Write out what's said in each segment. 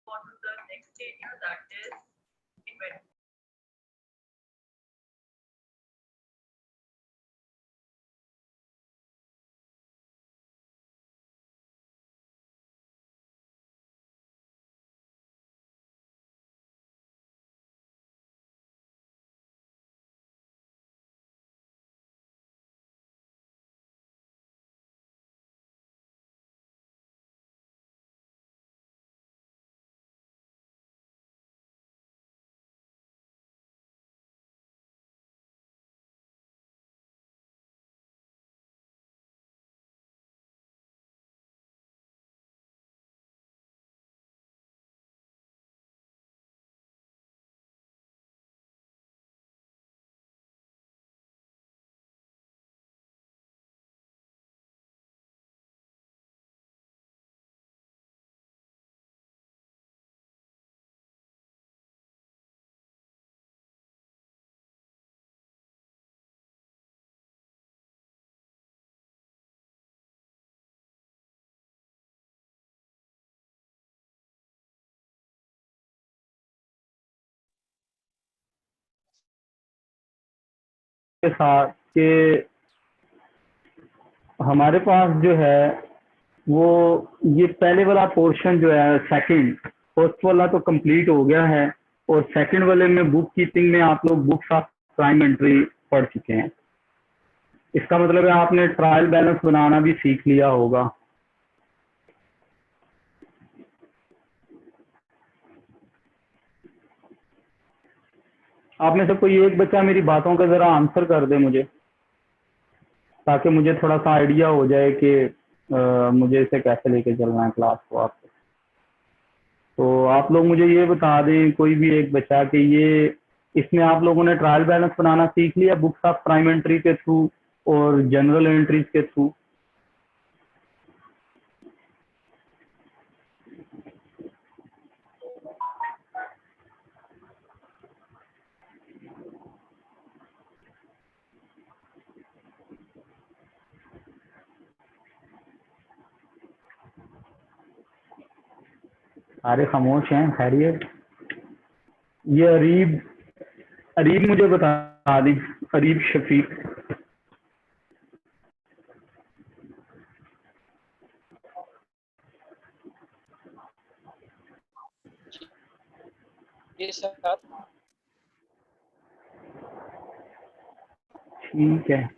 on to the next area, that is inventory. के साथ कि हमारे पास जो है वो ये पहले वाला पोर्शन जो है सेकंड, फर्स्ट वाला तो कंप्लीट हो गया है और सेकंड वाले में बुक कीपिंग में आप लोग बुक्स ऑफ प्राइम एंट्री पढ़ चुके हैं। इसका मतलब है आपने ट्रायल बैलेंस बनाना भी सीख लिया होगा। आप में से कोई एक बच्चा मेरी बातों का जरा आंसर कर दे मुझे, ताकि मुझे थोड़ा सा आइडिया हो जाए कि मुझे इसे कैसे लेके चलना है क्लास को। आप तो आप लोग मुझे ये बता दें, कोई भी एक बच्चा, कि ये इसमें आप लोगों ने ट्रायल बैलेंस बनाना सीख लिया बुक्स ऑफ प्राइम एंट्री के थ्रू और जनरल एंट्रीज के थ्रू। सारे खामोश हैं, खैरियत? ये अरीब अरीब मुझे बता दें, अरीब शफीक। ये सर ठीक है।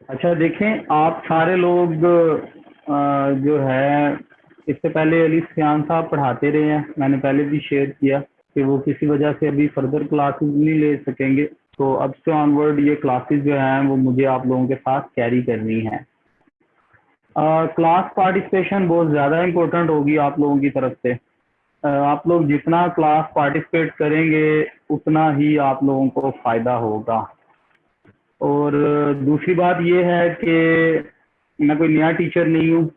अच्छा देखें, आप सारे लोग जो है, इससे पहले अली सियान साहब पढ़ाते रहे हैं, मैंने पहले भी शेयर किया कि वो किसी वजह से अभी फर्दर क्लासेस नहीं ले सकेंगे, तो अब से ऑनवर्ड ये क्लासेस जो हैं वो मुझे आप लोगों के साथ कैरी करनी है। क्लास पार्टिसिपेशन बहुत ज़्यादा इम्पोर्टेंट होगी आप लोगों की तरफ से। आप लोग जितना क्लास पार्टिसिपेट करेंगे उतना ही आप लोगों को फ़ायदा होगा। और दूसरी बात ये है कि मैं कोई नया टीचर नहीं हूँ,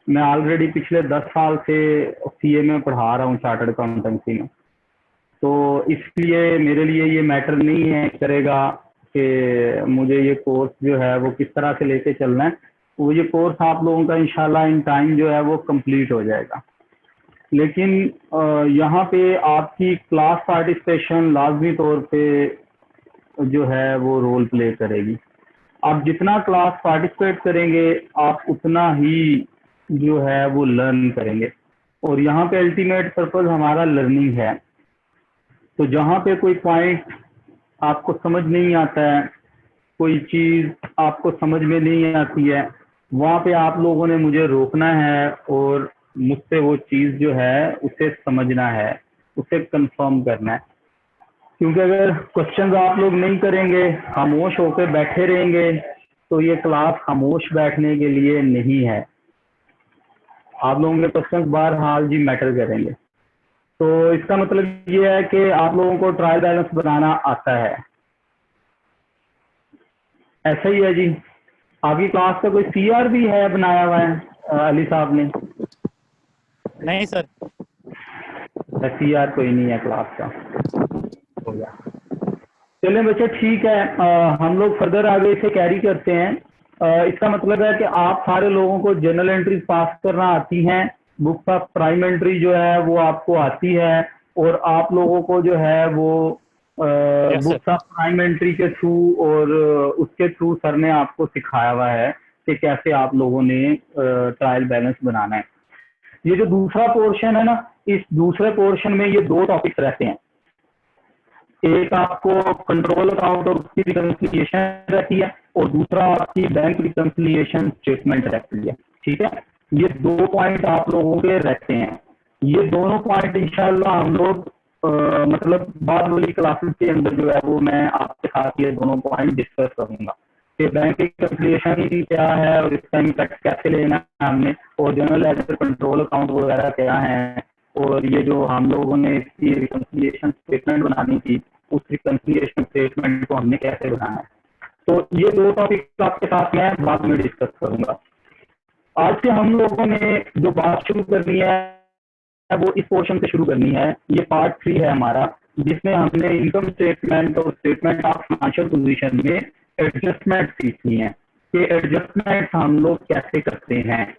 मैं ऑलरेडी पिछले 10 साल से सीए में पढ़ा रहा हूँ, चार्टर्ड अकाउंटेंसी में। तो इसलिए मेरे लिए ये मैटर नहीं है करेगा कि मुझे ये कोर्स जो है वो किस तरह से लेके चलना है। वो ये कोर्स आप लोगों का इंशाल्लाह इन टाइम जो है वो कंप्लीट हो जाएगा। लेकिन यहाँ पे आपकी क्लास पार्टिसिपेशन लाजमी तौर पे जो है वो रोल प्ले करेगी। आप जितना क्लास पार्टिसिपेट करेंगे आप उतना ही जो है वो लर्न करेंगे, और यहाँ पे अल्टीमेट पर्पस हमारा लर्निंग है। तो जहाँ पे कोई पॉइंट आपको समझ नहीं आता है, कोई चीज़ आपको समझ में नहीं आती है, वहाँ पे आप लोगों ने मुझे रोकना है और मुझसे वो चीज़ जो है उसे समझना है, उसे कंफर्म करना है। क्योंकि अगर क्वेश्चंस आप लोग नहीं करेंगे, खामोश होकर बैठे रहेंगे, तो ये क्लास खामोश बैठने के लिए नहीं है। आप लोगों के क्वेश्चंस बहरहाल जी मैटर करेंगे। तो इसका मतलब ये है कि आप लोगों को ट्रायल बैलेंस बनाना आता है। ऐसा ही है जी। आपकी क्लास का कोई सीआर भी है बनाया हुआ है अली साहब ने? नहीं सर, सीआर कोई नहीं है क्लास का। हो गया। चलें बच्चे, ठीक है, हम लोग फर्दर आगे इसे कैरी करते हैं। इसका मतलब है कि आप सारे लोगों को जर्नल एंट्रीज पास करना आती हैं, बुक्स ऑफ प्राइम एंट्री जो है वो आपको आती है, और आप लोगों को जो है वो Yes, sir. Books of prime entry के थ्रू और उसके थ्रू सर ने आपको सिखाया हुआ है कि कैसे आप लोगों ने ट्रायल बैलेंस बनाना है। ये जो दूसरा पोर्शन है ना, इस दूसरे पोर्शन में ये दो टॉपिक्स रहते हैं। एक आपको कंट्रोल अकाउंट और उसकी रिकंसिलिएशन रहती है, और दूसरा आपकी बैंक रिकंसिलिएशन स्टेटमेंट रहती है। ठीक है, ये दो पॉइंट आप लोगों के रहते हैं। ये दोनों पॉइंट इंशाल्लाह हम लोग मतलब बाद वाली क्लासेस के अंदर जो है वो मैं आपके साथ ये दोनों पॉइंट डिस्कस करूंगा कि बैंक रिकंसिलिएशन क्या है और इसका इम्पैक्ट कैसे लेना है हमने, और जनरल लेजर कंट्रोल अकाउंट वगैरह क्या है, और ये जो हम लोगों ने इसकी रिकंसिलिएशन स्टेटमेंट बनानी थी, उस रिकंसिलिएशन स्टेटमेंट को हमने कैसे बनाना है। तो ये दो टॉपिक आपके साथ मैं बाद में डिस्कस करूंगा। आज से हम लोगों ने जो बात शुरू करनी है वो इस पोर्शन से शुरू करनी है। ये पार्ट 3 है हमारा, जिसमें हमने इनकम स्टेटमेंट और स्टेटमेंट ऑफ फाइनेंशियल पोजीशन में एडजस्टमेंट सीखनी है कि एडजस्टमेंट हम लोग कैसे करते हैं।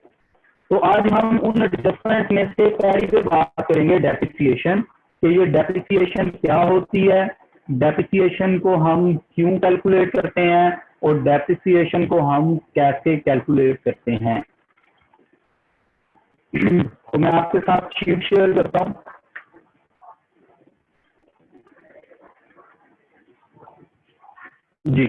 तो आज हम उन एडजस्टमेंट में से पहली पे बात करेंगे डेप्रिसिएशन, कि ये डेप्रिसिएशन क्या होती है, डेप्रिसिएशन को हम क्यों कैलकुलेट करते हैं, और डेप्रिसिएशन को हम कैसे कैलकुलेट करते हैं। तो मैं आपके साथ शीट शेयर करता हूं। जी,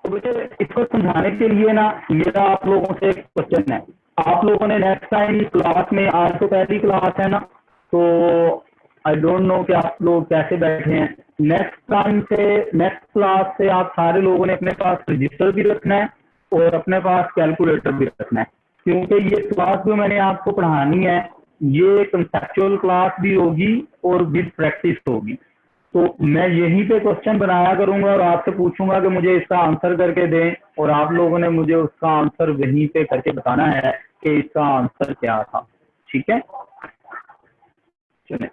तो बेटे इसको समझाने के लिए ना मेरा आप लोगों से एक क्वेश्चन है। आप लोगों ने नेक्स्ट टाइम क्लास में, आज तो पहली क्लास है ना, तो आई डोंट नो कि आप लोग कैसे बैठे हैं। नेक्स्ट टाइम से, नेक्स्ट क्लास से आप सारे लोगों ने अपने पास रजिस्टर भी रखना है और अपने पास कैलकुलेटर भी रखना है, क्योंकि ये क्लास जो मैंने आपको पढ़ानी है ये कंसेप्चुअल क्लास भी होगी और विद प्रैक्टिस होगी। तो मैं यहीं पे क्वेश्चन बनाया करूंगा और आपसे पूछूंगा कि मुझे इसका आंसर करके दें, और आप लोगों ने मुझे उसका आंसर वहीं पे करके बताना है कि इसका आंसर क्या था। ठीक है, चलिए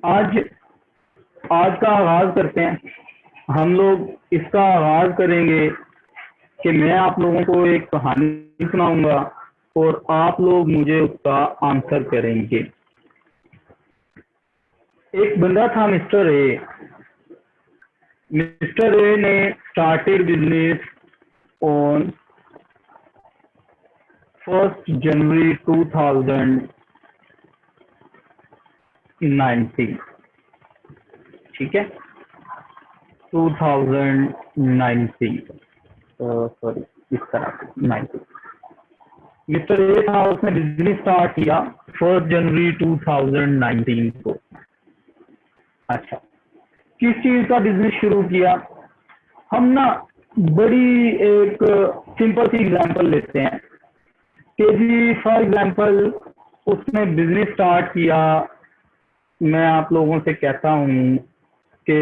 आज का आगाज करते हैं। हम लोग इसका आगाज करेंगे कि मैं आप लोगों को एक कहानी सुनाऊंगा और आप लोग मुझे उसका आंसर करेंगे। एक बंदा था मिस्टर ए। मिस्टर ए ने स्टार्टेड बिजनेस ऑन 1 जनवरी 2019। ठीक है, 2019, सॉरी इस तरह 19। मिस्टर ए था, उसने बिजनेस स्टार्ट किया 1 जनवरी 2019 को। अच्छा, किस चीज का बिजनेस शुरू किया? हम ना बड़ी एक सिंपल सी एग्जांपल लेते हैं कि जी फॉर एग्जांपल उसने बिजनेस स्टार्ट किया। मैं आप लोगों से कहता हूँ कि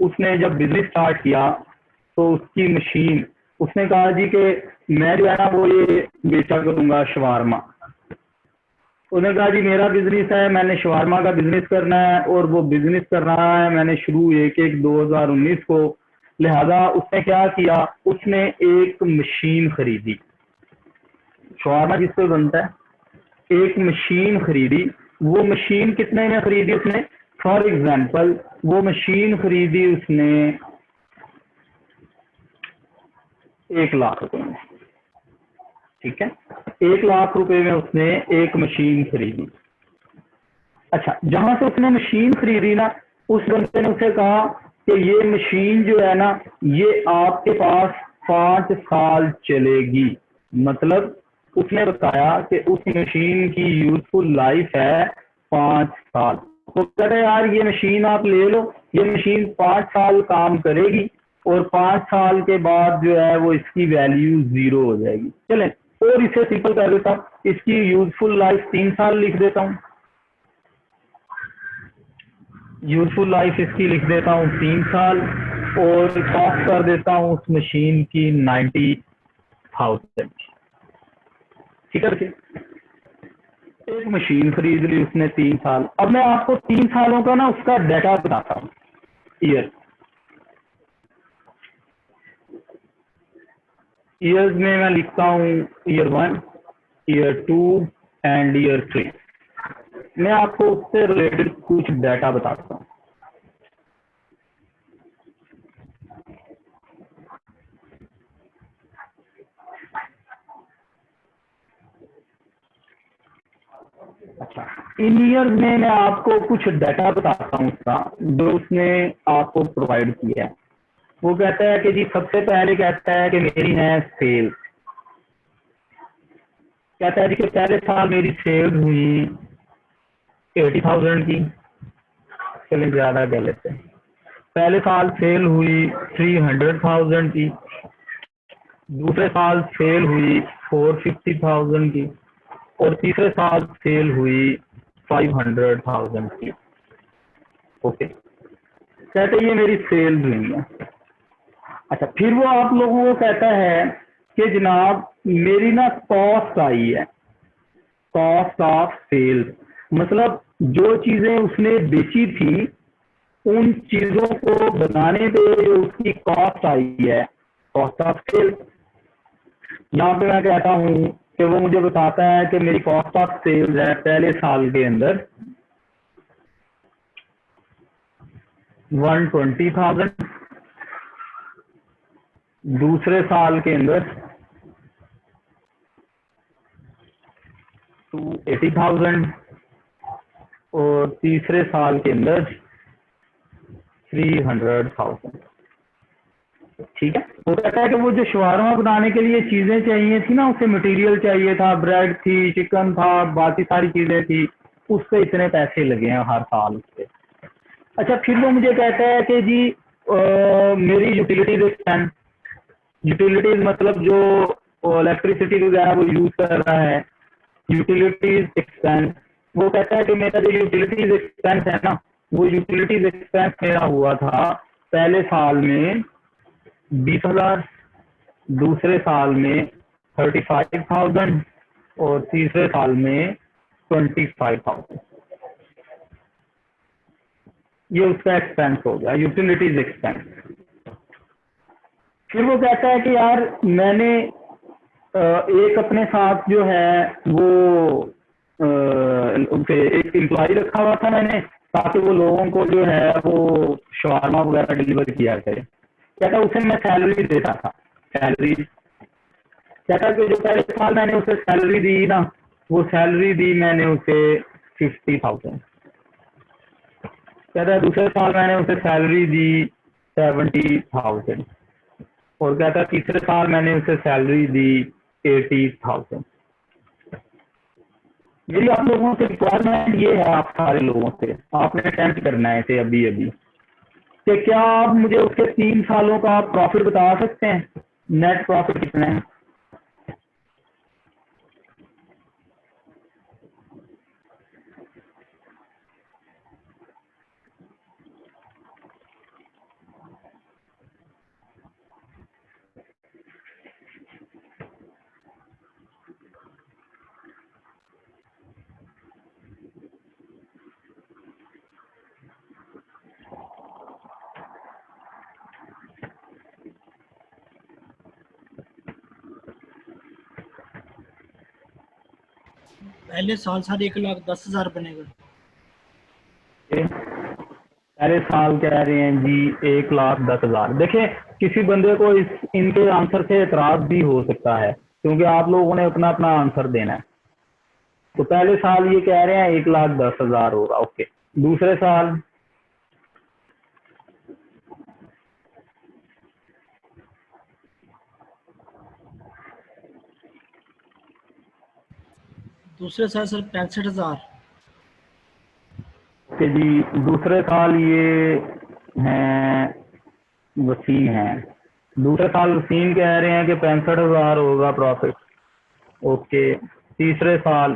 उसने जब बिजनेस स्टार्ट किया तो उसकी मशीन, उसने कहा जी कि मैं जो है ना वो ये बेचा करूँगा शवारमा। उन्होंने कहा जी मेरा बिजनेस है, मैंने शवारमा का बिजनेस करना है और वो बिजनेस कर रहा है मैंने शुरू 1/1/2019 को। लिहाजा उसने क्या किया, उसने एक मशीन खरीदी। शवारमा जिससे बनता है, एक मशीन खरीदी। वो मशीन कितने में खरीदी उसने? फॉर एग्जाम्पल वो मशीन खरीदी उसने 1 लाख रुपए में। ठीक है, 1 लाख रुपए में उसने एक मशीन खरीदी। अच्छा, जहां से उसने मशीन खरीदी ना, उस बंदे ने उसे कहा कि ये मशीन जो है ना ये आपके पास 5 साल चलेगी। मतलब उसने बताया कि उस मशीन की यूजफुल लाइफ है 5 साल। तो कह रहे यार ये मशीन आप ले लो, ये मशीन 5 साल काम करेगी और 5 साल के बाद जो है वो इसकी वैल्यू 0 हो जाएगी। चले और इसे सिंपल कर देता हूँ, इसकी यूजफुल लाइफ 3 साल लिख देता हूँ। यूजफुल लाइफ इसकी लिख देता हूँ 3 साल और कॉस्ट कर देता हूँ उस मशीन की 90,000। ठीक है, एक मशीन खरीद ली उसने 3 साल। अब मैं आपको 3 सालों का ना उसका डाटा बताता हूँ, ईयर। ईयर्स में मैं लिखता हूँ ईयर 1, ईयर 2 एंड ईयर 3। मैं आपको उससे रिलेटेड कुछ डाटा बताता हूँ। अच्छा, इन ईयर्स में मैं आपको कुछ डाटा बताता हूँ उसका, जो उसने आपको प्रोवाइड किया है। वो कहता है कि जी, सबसे पहले कहता है कि मेरी है सेल। कहता है जी कि पहले साल मेरी सेल हुई 80,000 की। चलिए ज्यादा कह लेते हैं। पहले साल सेल हुई 300,000 की। दूसरे साल सेल हुई 450,000 की। और तीसरे साल सेल हुई 500,000 की। ओके, कहते ये मेरी सेल हुई है। अच्छा, फिर वो आप लोगों को कहता है कि जनाब मेरी ना कॉस्ट आई है, कॉस्ट ऑफ सेल, मतलब जो चीजें उसने बेची थी उन चीजों को बनाने पे जो उसकी कॉस्ट आई है, कॉस्ट ऑफ सेल। यहाँ पे मैं कहता हूँ कि वो मुझे बताता है कि मेरी कॉस्ट ऑफ सेल्स है पहले साल के अंदर 120,000, दूसरे साल के अंदर 280,000 और तीसरे साल के अंदर 300,000। ठीक है, वो कहता है कि वो जो शवारमा बनाने के लिए चीजें चाहिए थी ना, उसे मटेरियल चाहिए था, ब्रेड थी, चिकन था, बाकी सारी चीजें थी, उस पे इतने पैसे लगे हैं हर साल उसके। अच्छा, फिर वो मुझे कहता है कि जी मेरी यूटिलिटीज एक्सपेंस, यूटिलिटीज मतलब जो इलेक्ट्रिसिटी वगैरह वो यूज कर रहा है, यूटिलिटीज एक्सपेंस। वो कहता है कि मेरा जो यूटिलिटीज एक्सपेंस है ना, वो यूटिलिटीज एक्सपेंस मेरा हुआ था पहले साल में 20,000, दूसरे साल में 35,000 और तीसरे साल में 25,000। ये उसका एक्सपेंस हो गया, यूटिलिटीज एक्सपेंस। फिर वो कहता है कि यार मैंने एक अपने साथ जो है वो एक एम्प्लॉय रखा हुआ था मैंने, ताकि वो लोगों को जो है वो शवारमा वगैरह डिलीवर किया करे। कहता उसे मैं सैलरी देता था, सैलरी। कहता कि जो पहले साल मैंने उसे सैलरी दी ना, वो सैलरी दी मैंने उसे 50,000। कहता है दूसरे साल मैंने उसे सैलरी दी 70,000 और कहता तीसरे साल मैंने उसे सैलरी दी 80,000। मेरी आप लोगों से रिक्वायरमेंट ये है, आप सारे लोगों से आपने अटेम्प्ट करना है इसे अभी अभी, कि क्या आप मुझे उसके 3 सालों का प्रॉफिट बता सकते हैं, नेट प्रॉफिट कितना है? पहले साल सर 1,10,000 बनेगा। पहले साल कह रहे हैं जी 1,10,000। देखिए, किसी बंदे को इनके आंसर से एतराज भी हो सकता है, क्योंकि आप लोगों ने अपना अपना आंसर देना है। तो पहले साल ये कह रहे हैं 1,10,000 होगा। ओके, दूसरे साल दूसरे साल सर 65,000। कि जी दूसरे साल ये हैं वसीम है, दूसरे साल वसीम कह रहे हैं कि 65,000 होगा प्रॉफिट। ओके, तीसरे साल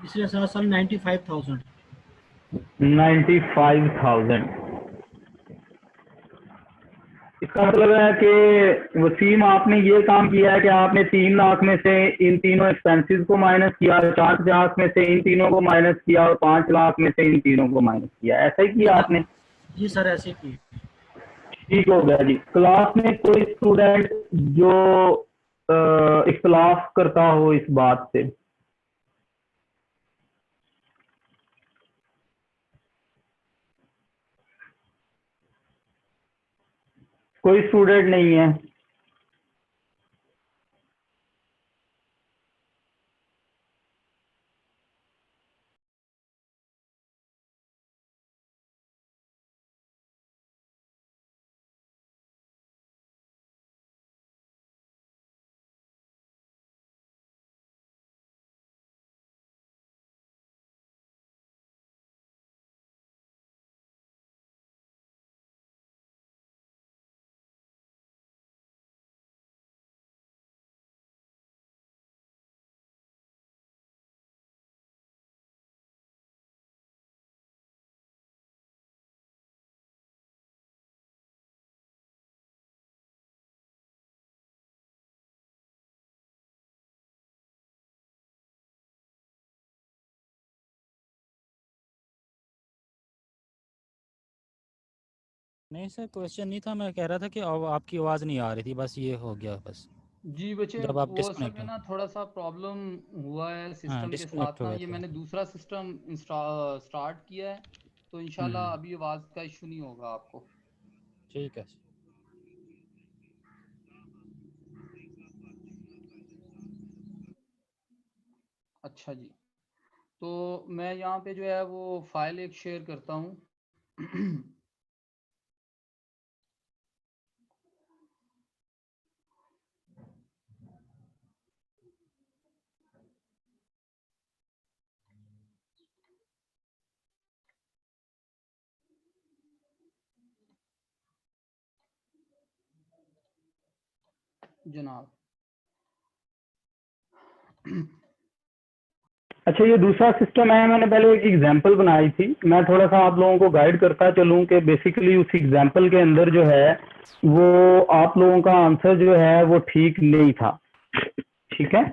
तीसरे साल सर 95,000। 95,000। इसका इसका मतलब है कि वसीम आपने ये काम किया है कि आपने 3 लाख में से इन तीनों एक्सपेंसेस को माइनस किया, 450 में से इन तीनों को माइनस किया और 5 लाख में से इन तीनों को माइनस किया, ऐसा ही किया आपने? जी सर ऐसे की। ठीक हो गया जी। क्लास में कोई स्टूडेंट जो इख्तलाफ करता हो इस बात से? कोई स्टूडेंट नहीं है? नहीं सर, क्वेश्चन नहीं था, मैं कह रहा था कि अब आपकी आवाज़ नहीं आ रही थी, बस ये हो गया बस। जी बच्चे, जब आप वो असल डिस्कनेक्ट में हो, ना थोड़ा सा प्रॉब्लम हुआ है हाँ सिस्टम के डिस्कनेक्ट साथ हो ना। गया ये था। मैंने दूसरा सिस्टम स्टार्ट किया है, तो इंशाल्लाह हम्म, अभी आवाज़ का इशू नहीं होगा आपको। ठीक है। अच्छा जी, तो मैं यहाँ पे जो है वो फाइल एक शेयर करता हूँ। जनाब अच्छा, ये दूसरा सिस्टम है, मैंने पहले एक एग्जांपल बनाई थी, मैं थोड़ा सा आप लोगों को गाइड करता चलूं कि बेसिकली उस एग्जांपल के अंदर जो है वो आप लोगों का आंसर जो है वो ठीक नहीं था। ठीक है,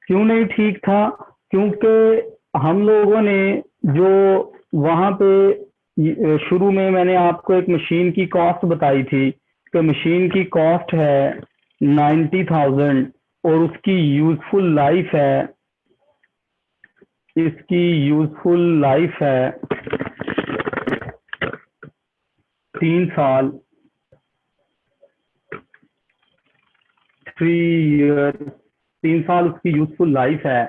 क्यों नहीं ठीक था? क्योंकि हम लोगों ने जो वहां पे शुरू में मैंने आपको एक मशीन की कॉस्ट बताई थी कि मशीन की कॉस्ट है 90,000 और उसकी यूजफुल लाइफ है, इसकी यूजफुल लाइफ है 3 साल, 3 ईयर, 3 साल उसकी यूजफुल लाइफ है।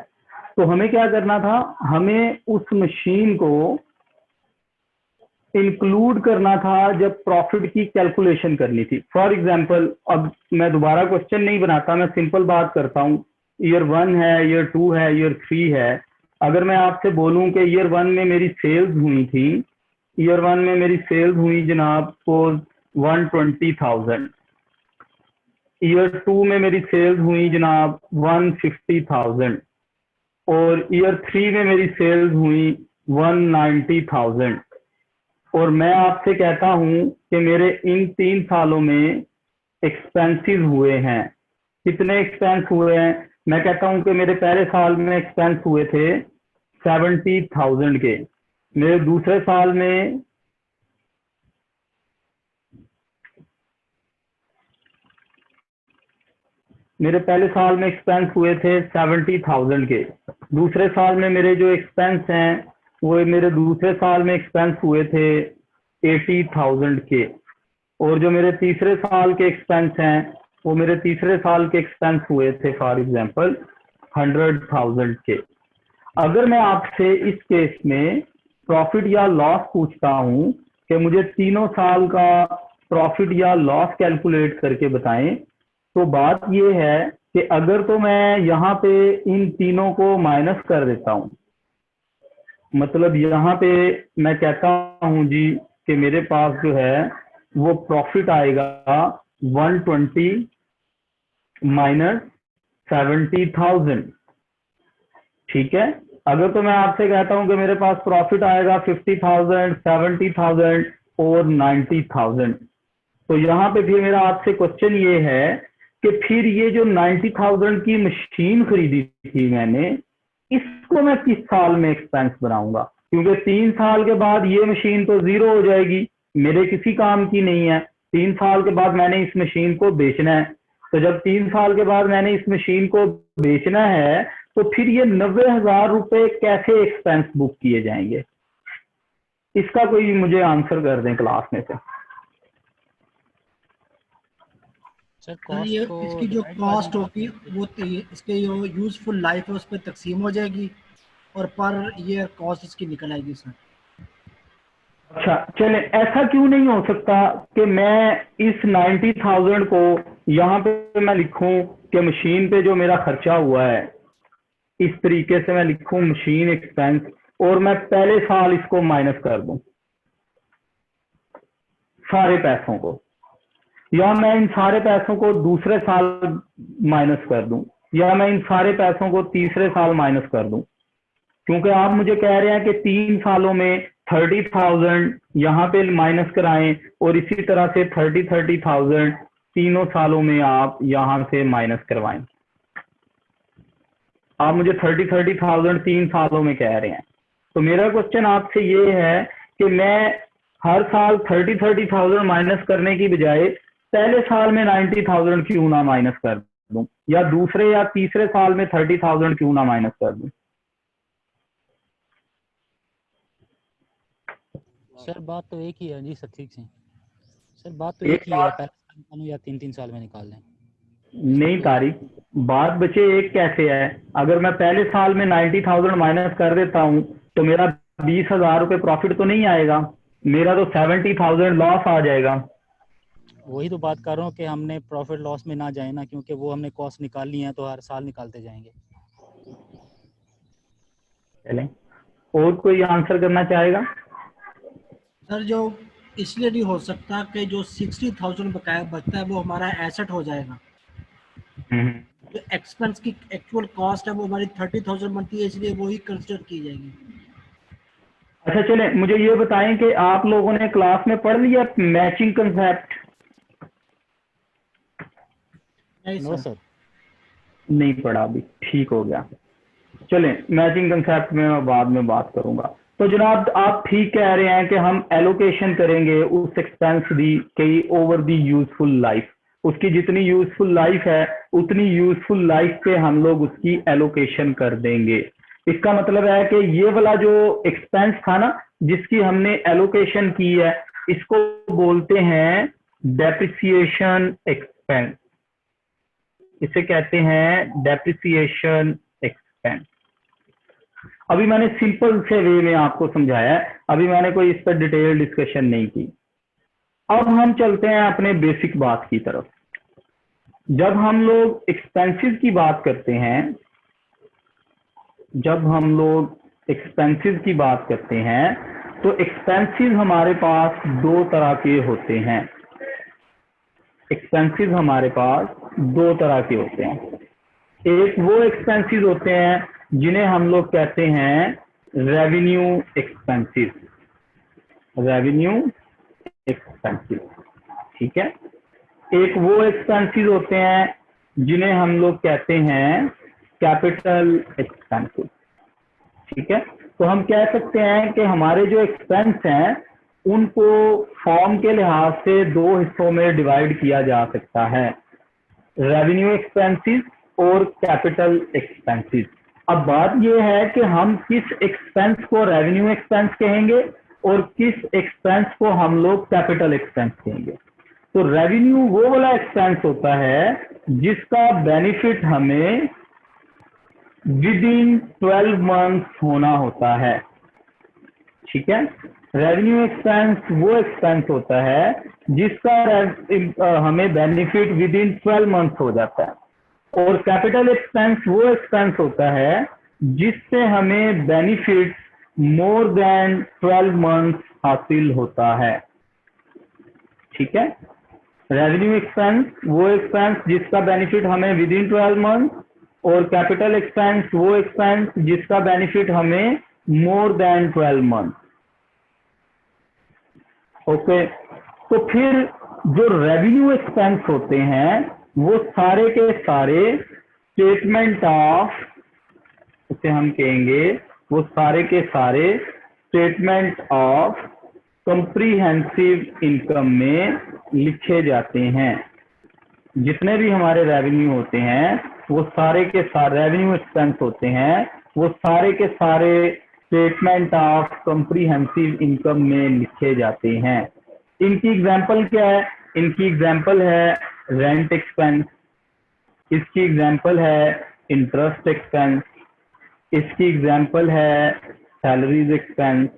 तो हमें क्या करना था, हमें उस मशीन को इंक्लूड करना था जब प्रॉफिट की कैलकुलेशन करनी थी। फॉर एग्जांपल, अब मैं दोबारा क्वेश्चन नहीं बनाता, मैं सिंपल बात करता हूँ। ईयर 1 है, ईयर 2 है, ईयर 3 है। अगर मैं आपसे बोलूं कि ईयर 1 में मेरी सेल्स हुई थी, ईयर 1 में मेरी सेल्स हुई जनाब सपोज 120,000, ईयर 2 में मेरी सेल्स हुई जनाब 150,000 और ईयर 3 में मेरी सेल्स हुई 190,000। और मैं आपसे कहता हूं कि मेरे इन 3 सालों में एक्सपेंसेस हुए हैं। कितने एक्सपेंस हुए हैं? मैं कहता हूं कि मेरे पहले साल में एक्सपेंस हुए थे 70,000 के, मेरे दूसरे साल में मेरे पहले साल में एक्सपेंस हुए थे 70,000 के, दूसरे साल में मेरे जो एक्सपेंस हैं वो मेरे दूसरे साल में एक्सपेंस हुए थे 80,000 के, और जो मेरे तीसरे साल के एक्सपेंस हैं वो मेरे तीसरे साल के एक्सपेंस हुए थे फॉर एग्जांपल 100,000 के। अगर मैं आपसे इस केस में प्रॉफिट या लॉस पूछता हूं कि मुझे तीनों साल का प्रॉफिट या लॉस कैलकुलेट करके बताएं, तो बात ये है कि अगर तो मैं यहाँ पे इन तीनों को माइनस कर देता हूँ, मतलब यहाँ पे मैं कहता हूँ जी कि मेरे पास जो है वो प्रॉफिट आएगा 120 माइनस 70,000। ठीक है, अगर तो मैं आपसे कहता हूं कि मेरे पास प्रॉफिट आएगा 50,000, 70,000 और 90,000, तो यहाँ पे फिर मेरा आपसे क्वेश्चन ये है कि फिर ये जो 90,000 की मशीन खरीदी थी मैंने, इसको मैं किस साल में एक्सपेंस बनाऊंगा? क्योंकि 3 साल के बाद ये मशीन तो जीरो हो जाएगी, मेरे किसी काम की नहीं है। 3 साल के बाद मैंने इस मशीन को बेचना है, तो जब 3 साल के बाद मैंने इस मशीन को बेचना है तो फिर ये 90,000 रुपए कैसे एक्सपेंस बुक किए जाएंगे? इसका कोई मुझे आंसर कर दें क्लास में से। सर सर ये कॉस्ट को इसकी जो कॉस्ट होगी वो इसके जो यूजफुल लाइफ है उस पर तकसीम हो जाएगी और पर ईयर कॉस्ट इसकी निकल आएगी सर। अच्छा चले, ऐसा क्यों नहीं हो सकता कि मैं इस 90,000 को यहाँ पे मैं लिखूं कि मशीन पे जो मेरा खर्चा हुआ है, इस तरीके से मैं लिखूं मशीन एक्सपेंस, और मैं पहले साल इसको माइनस कर दूं सारे पैसों को, या मैं इन सारे पैसों को दूसरे साल माइनस कर दूं, या मैं इन सारे पैसों को तीसरे साल माइनस कर दूं। क्योंकि आप मुझे कह रहे हैं कि 3 सालों में 30,000 यहाँ पे माइनस कराएं और इसी तरह से 30,000 तीनों सालों में आप यहाँ से माइनस करवाएं। आप मुझे 30,000 3 सालों में कह रहे हैं, तो मेरा क्वेश्चन आपसे ये है कि मैं हर साल 30,000 माइनस करने की बजाय पहले साल में 90,000 क्यों ना माइनस कर दूं, या दूसरे या तीसरे साल में 30,000 क्यों ना माइनस कर दूं? सर बात तो एक ही है जी सर, ठीक से सर बात तो एक ही है, पहले साल निकालूं या 3-3 साल में निकाल लें? नहीं तारिक, बात बचे एक कैसे है? अगर मैं पहले साल में 90,000 माइनस कर देता हूं तो मेरा 20,000 रुपए प्रॉफिट तो नहीं आएगा, मेरा तो 70,000 लॉस आ जाएगा। वही तो बात कर रहा हूँ कि हमने प्रॉफिट लॉस में ना जाए ना, क्योंकि वो हमने कॉस्ट निकालनी है तो हर साल निकालते जाएंगे। चलें, और कोई आंसर करना चाहेगा? सर जो इसलिए नहीं हो सकता कि जो 60,000 बकाया बचता है वो हमारा एसेट हो जाएगा। जो एक्सपेंस की एक्चुअल कॉस्ट है वो हमारी 30,000 बनती है, इसलिए वही कंसिडर की जाएगी। अच्छा चले, मुझे ये बताएं कि आप लोगों ने क्लास में पढ़ लिया मैचिंग कंसेप्ट? No sir. नहीं पढ़ा अभी, ठीक हो गया। चलें, मैचिंग कंसेप्ट में मैं बाद में बात करूंगा। तो जनाब आप ठीक कह रहे हैं कि हम एलोकेशन करेंगे उस एक्सपेंस की ओवर दी यूजफुल लाइफ, उसकी जितनी यूजफुल लाइफ है उतनी यूजफुल लाइफ पे हम लोग उसकी एलोकेशन कर देंगे। इसका मतलब है कि ये वाला जो एक्सपेंस था ना जिसकी हमने एलोकेशन की है, इसको बोलते हैं डेप्रिसिएशन एक्सपेंस, इसे कहते हैं डेप्रिसिएशन एक्सपेंस। अभी मैंने सिंपल से वे में आपको समझाया है, अभी मैंने कोई इस पर डिटेल डिस्कशन नहीं की। अब हम चलते हैं अपने बेसिक बात की तरफ। जब हम लोग एक्सपेंसेस की बात करते हैं, जब हम लोग एक्सपेंसेस की बात करते हैं तो एक्सपेंसेस हमारे पास दो तरह के होते हैं। एक्सपेंसेस हमारे पास दो तरह के होते हैं। एक वो एक्सपेंसेस होते हैं जिन्हें हम लोग कहते हैं रेवेन्यू एक्सपेंसेस, रेवेन्यू एक्सपेंसेस, ठीक है। एक वो एक्सपेंसेस होते हैं जिन्हें हम लोग कहते हैं कैपिटल एक्सपेंसेस, ठीक है। तो हम कह सकते हैं कि हमारे जो एक्सपेंस हैं उनको फॉर्म के लिहाज से दो हिस्सों में डिवाइड किया जा सकता है, रेवेन्यू एक्सपेंसेस और कैपिटल एक्सपेंसेस। अब बात यह है कि हम किस एक्सपेंस को रेवेन्यू एक्सपेंस कहेंगे और किस एक्सपेंस को हम लोग कैपिटल एक्सपेंस कहेंगे। तो रेवेन्यू वो वाला एक्सपेंस होता है जिसका बेनिफिट हमें विद इन 12 मंथ्स होना होता है, ठीक है। रेवेन्यू एक्सपेंस वो एक्सपेंस होता है जिसका हमें बेनिफिट विद इन 12 मंथ्स हो जाता है, और कैपिटल एक्सपेंस वो एक्सपेंस होता है जिससे हमें बेनिफिट मोर देन 12 मंथ्स हासिल होता है, ठीक है। रेवेन्यू एक्सपेंस वो एक्सपेंस जिसका बेनिफिट हमें विद इन 12 मंथ्स, और कैपिटल एक्सपेंस वो एक्सपेंस जिसका बेनिफिट हमें मोर देन 12 मंथ्स। ओके, तो फिर जो रेवेन्यू एक्सपेंस होते हैं वो सारे के सारे स्टेटमेंट ऑफ, उसे हम कहेंगे वो सारे के सारे स्टेटमेंट ऑफ कॉम्प्रिहेंसिव इनकम में लिखे जाते हैं। जितने भी हमारे रेवेन्यू होते हैं वो सारे के सारे रेवेन्यू एक्सपेंस होते हैं, वो सारे के सारे स्टेटमेंट ऑफ कॉम्प्रिहेंसिव इनकम में लिखे जाते हैं। इनकी एग्जांपल क्या है? इनकी एग्जांपल है रेंट एक्सपेंस, इसकी एग्जांपल है इंटरेस्ट एक्सपेंस, इसकी एग्जांपल है सैलरीज एक्सपेंस,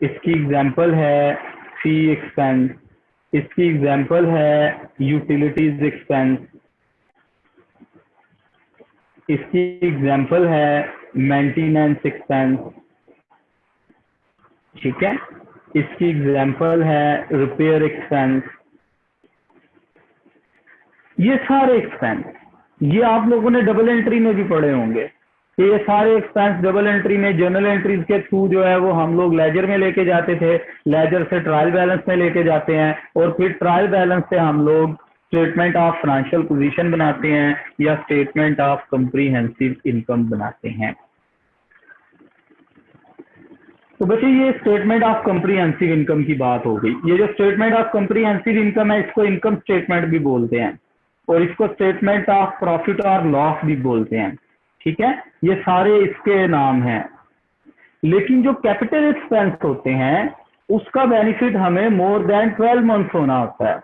इसकी एग्जांपल है फी एक्सपेंस, इसकी एग्जांपल है यूटिलिटीज एक्सपेंस, इसकी एग्जांपल है मेंटेनेंस एक्सपेंस, ठीक है, इसकी एग्जांपल है रिपेयर एक्सपेंस। ये सारे एक्सपेंस, ये आप लोगों ने डबल एंट्री में भी पढ़े होंगे कि ये सारे एक्सपेंस डबल एंट्री में जर्नल एंट्रीज के थ्रू जो है वो हम लोग लेजर में लेके जाते थे, लेजर से ट्रायल बैलेंस में लेके जाते हैं, और फिर ट्रायल बैलेंस से हम लोग स्टेटमेंट ऑफ फाइनेंशियल पोजीशन बनाते हैं या स्टेटमेंट ऑफ कॉम्प्रिहेंसिव इनकम बनाते हैं। तो बच्चे ये स्टेटमेंट ऑफ कॉम्प्रिहेंसिव इनकम की बात हो गई। ये जो स्टेटमेंट ऑफ कॉम्प्रिहेंसिव इनकम है इसको इनकम स्टेटमेंट भी बोलते हैं और इसको स्टेटमेंट ऑफ प्रॉफिट और लॉस भी बोलते हैं, ठीक है, ये सारे इसके नाम हैं। लेकिन जो कैपिटल एक्सपेंस होते हैं उसका बेनिफिट हमें मोर देन 12 मंथ्स होना होता है।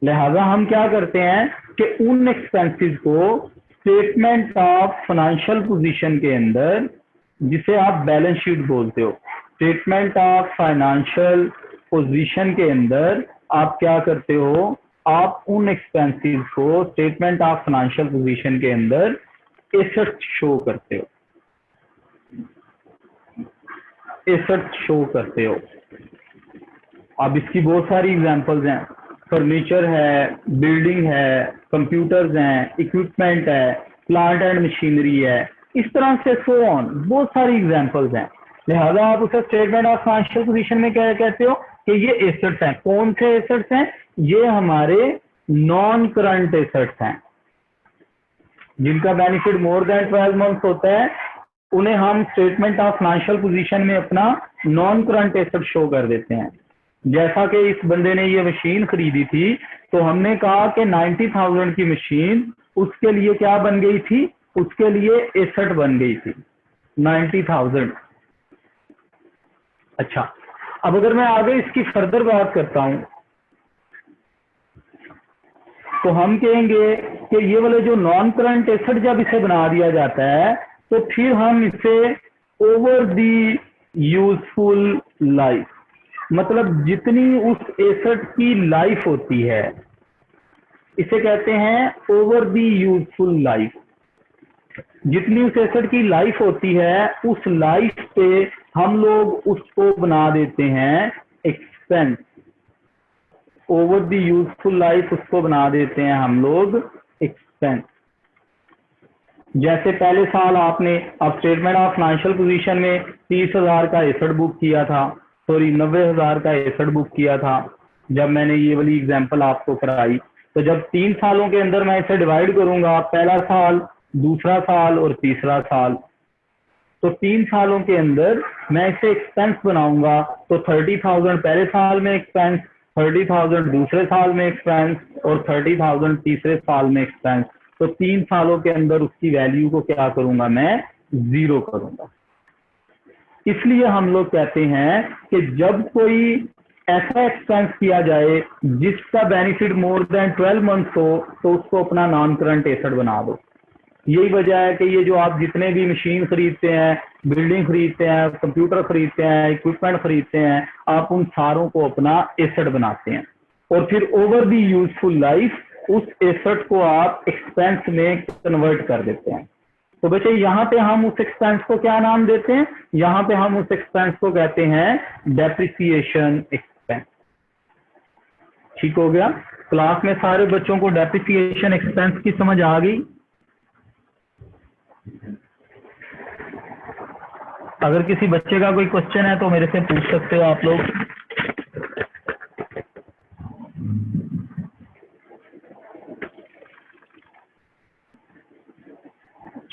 लिहाजा हम क्या करते हैं कि उन एक्सपेंसेस को स्टेटमेंट ऑफ फाइनेंशियल पोजीशन के अंदर, जिसे आप बैलेंस शीट बोलते हो, स्टेटमेंट ऑफ फाइनेंशियल पोजीशन के अंदर आप क्या करते हो, आप उन एक्सपेंसेस को स्टेटमेंट ऑफ फाइनेंशियल पोजीशन के अंदर एसेट शो करते हो, एसेट शो करते हो। अब इसकी बहुत सारी एग्जांपल्स हैं, फर्नीचर है, बिल्डिंग है, कंप्यूटर्स हैं, इक्विपमेंट है, प्लांट एंड मशीनरी है, इस तरह से सो ऑन, बहुत सारी एग्जांपल्स हैं। लिहाजा आप उसे स्टेटमेंट ऑफ फाइनेंशियल पोजीशन में क्या कहते हो कि ये एसेट्स हैं। कौन से एसेट्स हैं? ये हमारे नॉन करंट एसेट्स हैं जिनका बेनिफिट मोर देन 12 मंथ्स होता है, उन्हें हम स्टेटमेंट ऑफ फाइनेंशियल पोजीशन में अपना नॉन करंट एसेट शो कर देते हैं। जैसा कि इस बंदे ने ये मशीन खरीदी थी तो हमने कहा कि 90,000 की मशीन उसके लिए क्या बन गई थी, उसके लिए एसेट बन गई थी 90,000। अच्छा, अब अगर मैं आगे इसकी फर्दर बात करता हूं तो हम कहेंगे कि ये वाले जो नॉन करंट एसेट जब इसे बना दिया जाता है तो फिर हम इसे ओवर दी यूजफुल लाइफ, मतलब जितनी उस एसेट की लाइफ होती है, इसे कहते हैं ओवर दी यूजफुल लाइफ। जितनी उस एसेट की लाइफ होती है उस लाइफ पे हम लोग उसको बना देते हैं expense. Over the useful life उसको बना देते हैं हम लोग एक्सपेंस। जैसे पहले साल आपने अब स्टेटमेंट ऑफ फाइनेंशियल पोजीशन में 30,000 का एसेट बुक किया था, सॉरी 90,000 का एसेट बुक किया था जब मैंने ये वाली एग्जांपल आपको कराई। तो जब 3 सालों के अंदर मैं इसे डिवाइड करूंगा, पहला साल, दूसरा साल और तीसरा साल, तो 3 सालों के अंदर मैं इसे एक्सपेंस बनाऊंगा। तो 30,000 पहले साल में एक्सपेंस, 30,000 दूसरे साल में एक्सपेंस और 30,000 तीसरे साल में एक्सपेंस। तो 3 सालों के अंदर उसकी वैल्यू को क्या करूंगा, मैं 0 करूंगा। इसलिए हम लोग कहते हैं कि जब कोई ऐसा एक्सपेंस किया जाए जिसका बेनिफिट मोर देन 12 मंथ्स हो तो उसको अपना नॉन करंट एसेट बना दो। यही वजह है कि ये जो आप जितने भी मशीन खरीदते हैं, बिल्डिंग खरीदते हैं, कंप्यूटर खरीदते हैं, इक्विपमेंट खरीदते हैं, आप उन सारों को अपना एसेट बनाते हैं और फिर ओवर दी यूजफुल लाइफ उस एसेट को आप एक्सपेंस में कन्वर्ट कर देते हैं। तो बच्चे यहाँ पे हम उस एक्सपेंस को क्या नाम देते हैं? यहाँ पे हम उस एक्सपेंस को कहते हैं डेप्रिसिएशन एक्सपेंस। ठीक हो गया? क्लास में सारे बच्चों को डेप्रिसिएशन एक्सपेंस की समझ आ गई? अगर किसी बच्चे का कोई क्वेश्चन है तो मेरे से पूछ सकते हो आप लोग।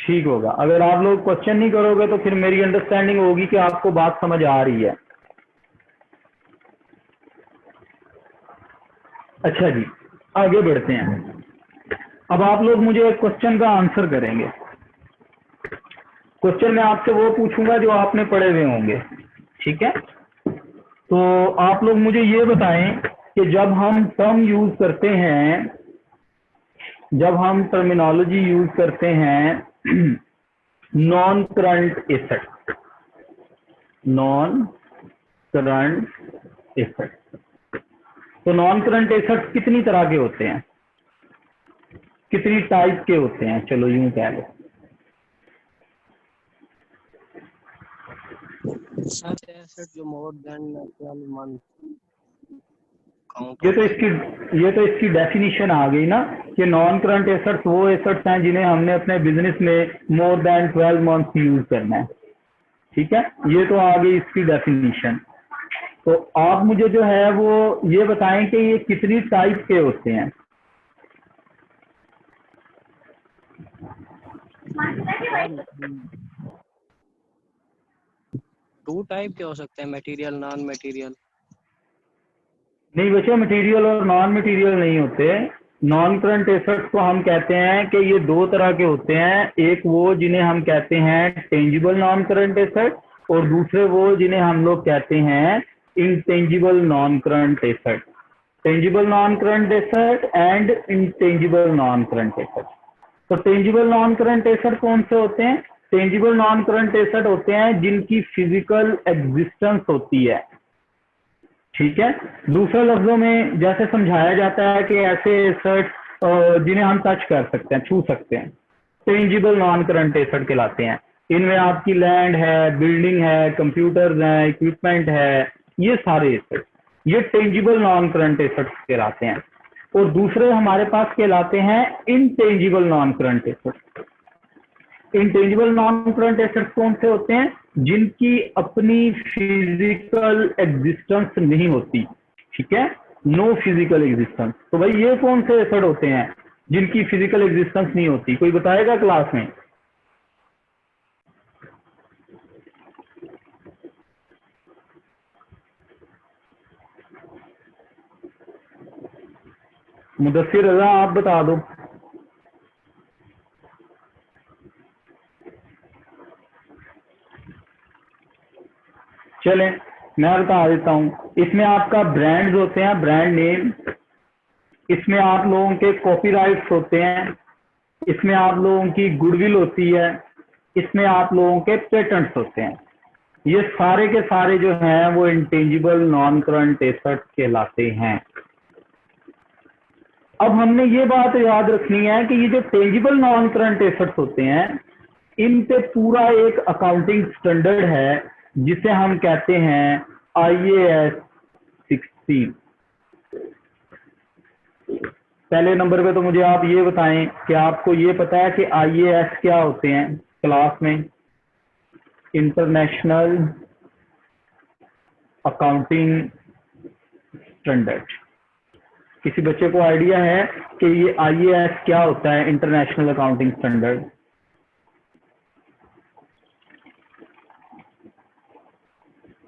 ठीक होगा। अगर आप लोग क्वेश्चन नहीं करोगे तो फिर मेरी अंडरस्टैंडिंग होगी कि आपको बात समझ आ रही है। अच्छा जी, आगे बढ़ते हैं। अब आप लोग मुझे एक क्वेश्चन का आंसर करेंगे। क्वेश्चन मैं आपसे वो पूछूंगा जो आपने पढ़े हुए होंगे, ठीक है? तो आप लोग मुझे ये बताएं कि जब हम टर्म यूज करते हैं, जब हम टर्मिनोलॉजी यूज करते हैं non current asset, non current asset, तो नॉन करंट एसेट्स कितनी तरह के होते हैं, कितनी टाइप के होते हैं? चलो यूं कह लो। such asset जो more than 12 months count ये तो इसकी डेफिनेशन आ गई ना कि नॉन करंट एसेट्स वो एसेट्स हैं जिन्हें हमने अपने बिजनेस में मोर देन 12 मंथ्स यूज करना है, ठीक है? ये तो आ गई इसकी डेफिनेशन। तो आप मुझे जो है वो ये बताएं कि ये कितनी टाइप के होते हैं? टू टाइप के हो सकते हैं, मटेरियल नॉन मटेरियल। नहीं बच्चे, मटेरियल और नॉन मटेरियल नहीं होते। नॉन करंट एसेट्स को हम कहते हैं कि ये दो तरह के होते हैं, एक वो जिन्हें हम कहते हैं टेंजिबल नॉन करंट एसेट और दूसरे वो जिन्हें हम लोग कहते हैं intangible non current asset. Tangible non current asset and intangible non current asset. तो टेंजिबल नॉन करंट एसेट कौन से होते हैं? टेंजिबल नॉन करंट एसेट होते हैं जिनकी फिजिकल एग्जिस्टेंस होती है, ठीक है? दूसरे लफ्जों में जैसे समझाया जाता है कि ऐसे एसेट जिन्हें हम टच कर सकते हैं, छू सकते हैं, टेंजिबल नॉन करंट एसेट कहलाते हैं। इनमें आपकी लैंड है, बिल्डिंग है, कंप्यूटर्स हैं, इक्विपमेंट है, ये सारे एसेट, ये टेंजिबल नॉन करंट एसेट्स कहलाते हैं। और दूसरे हमारे पास कहलाते हैं intangible non current assets. Intangible non current assets कौन से होते हैं? जिनकी अपनी फिजिकल एग्जिस्टेंस नहीं होती, ठीक है? No physical existence. तो भाई ये कौन से एसेट होते हैं जिनकी फिजिकल एग्जिस्टेंस नहीं होती? कोई बताएगा क्लास में? मुदस्सिर रजा आप बता दो। चलें मैं बता देता हूँ। इसमें आपका ब्रांड्स होते हैं, ब्रांड नेम, इसमें आप लोगों के कॉपीराइट्स होते हैं, इसमें आप लोगों की गुडविल होती है, इसमें आप लोगों के पेटेंट्स होते हैं। ये सारे के सारे जो हैं वो इंटेंजिबल नॉन करंट एसेट्स कहलाते हैं। अब हमने ये बात याद रखनी है कि ये जो टेंजिबल नॉन करंट एसेट्स होते हैं इन पे पूरा एक अकाउंटिंग स्टैंडर्ड है जिसे हम कहते हैं IAS 16। पहले नंबर पे तो मुझे आप ये बताएं कि आपको ये पता है कि IAS क्या होते हैं क्लास में? International accounting standard. किसी बच्चे को आइडिया है कि ये IAS क्या होता है, इंटरनेशनल अकाउंटिंग स्टैंडर्ड?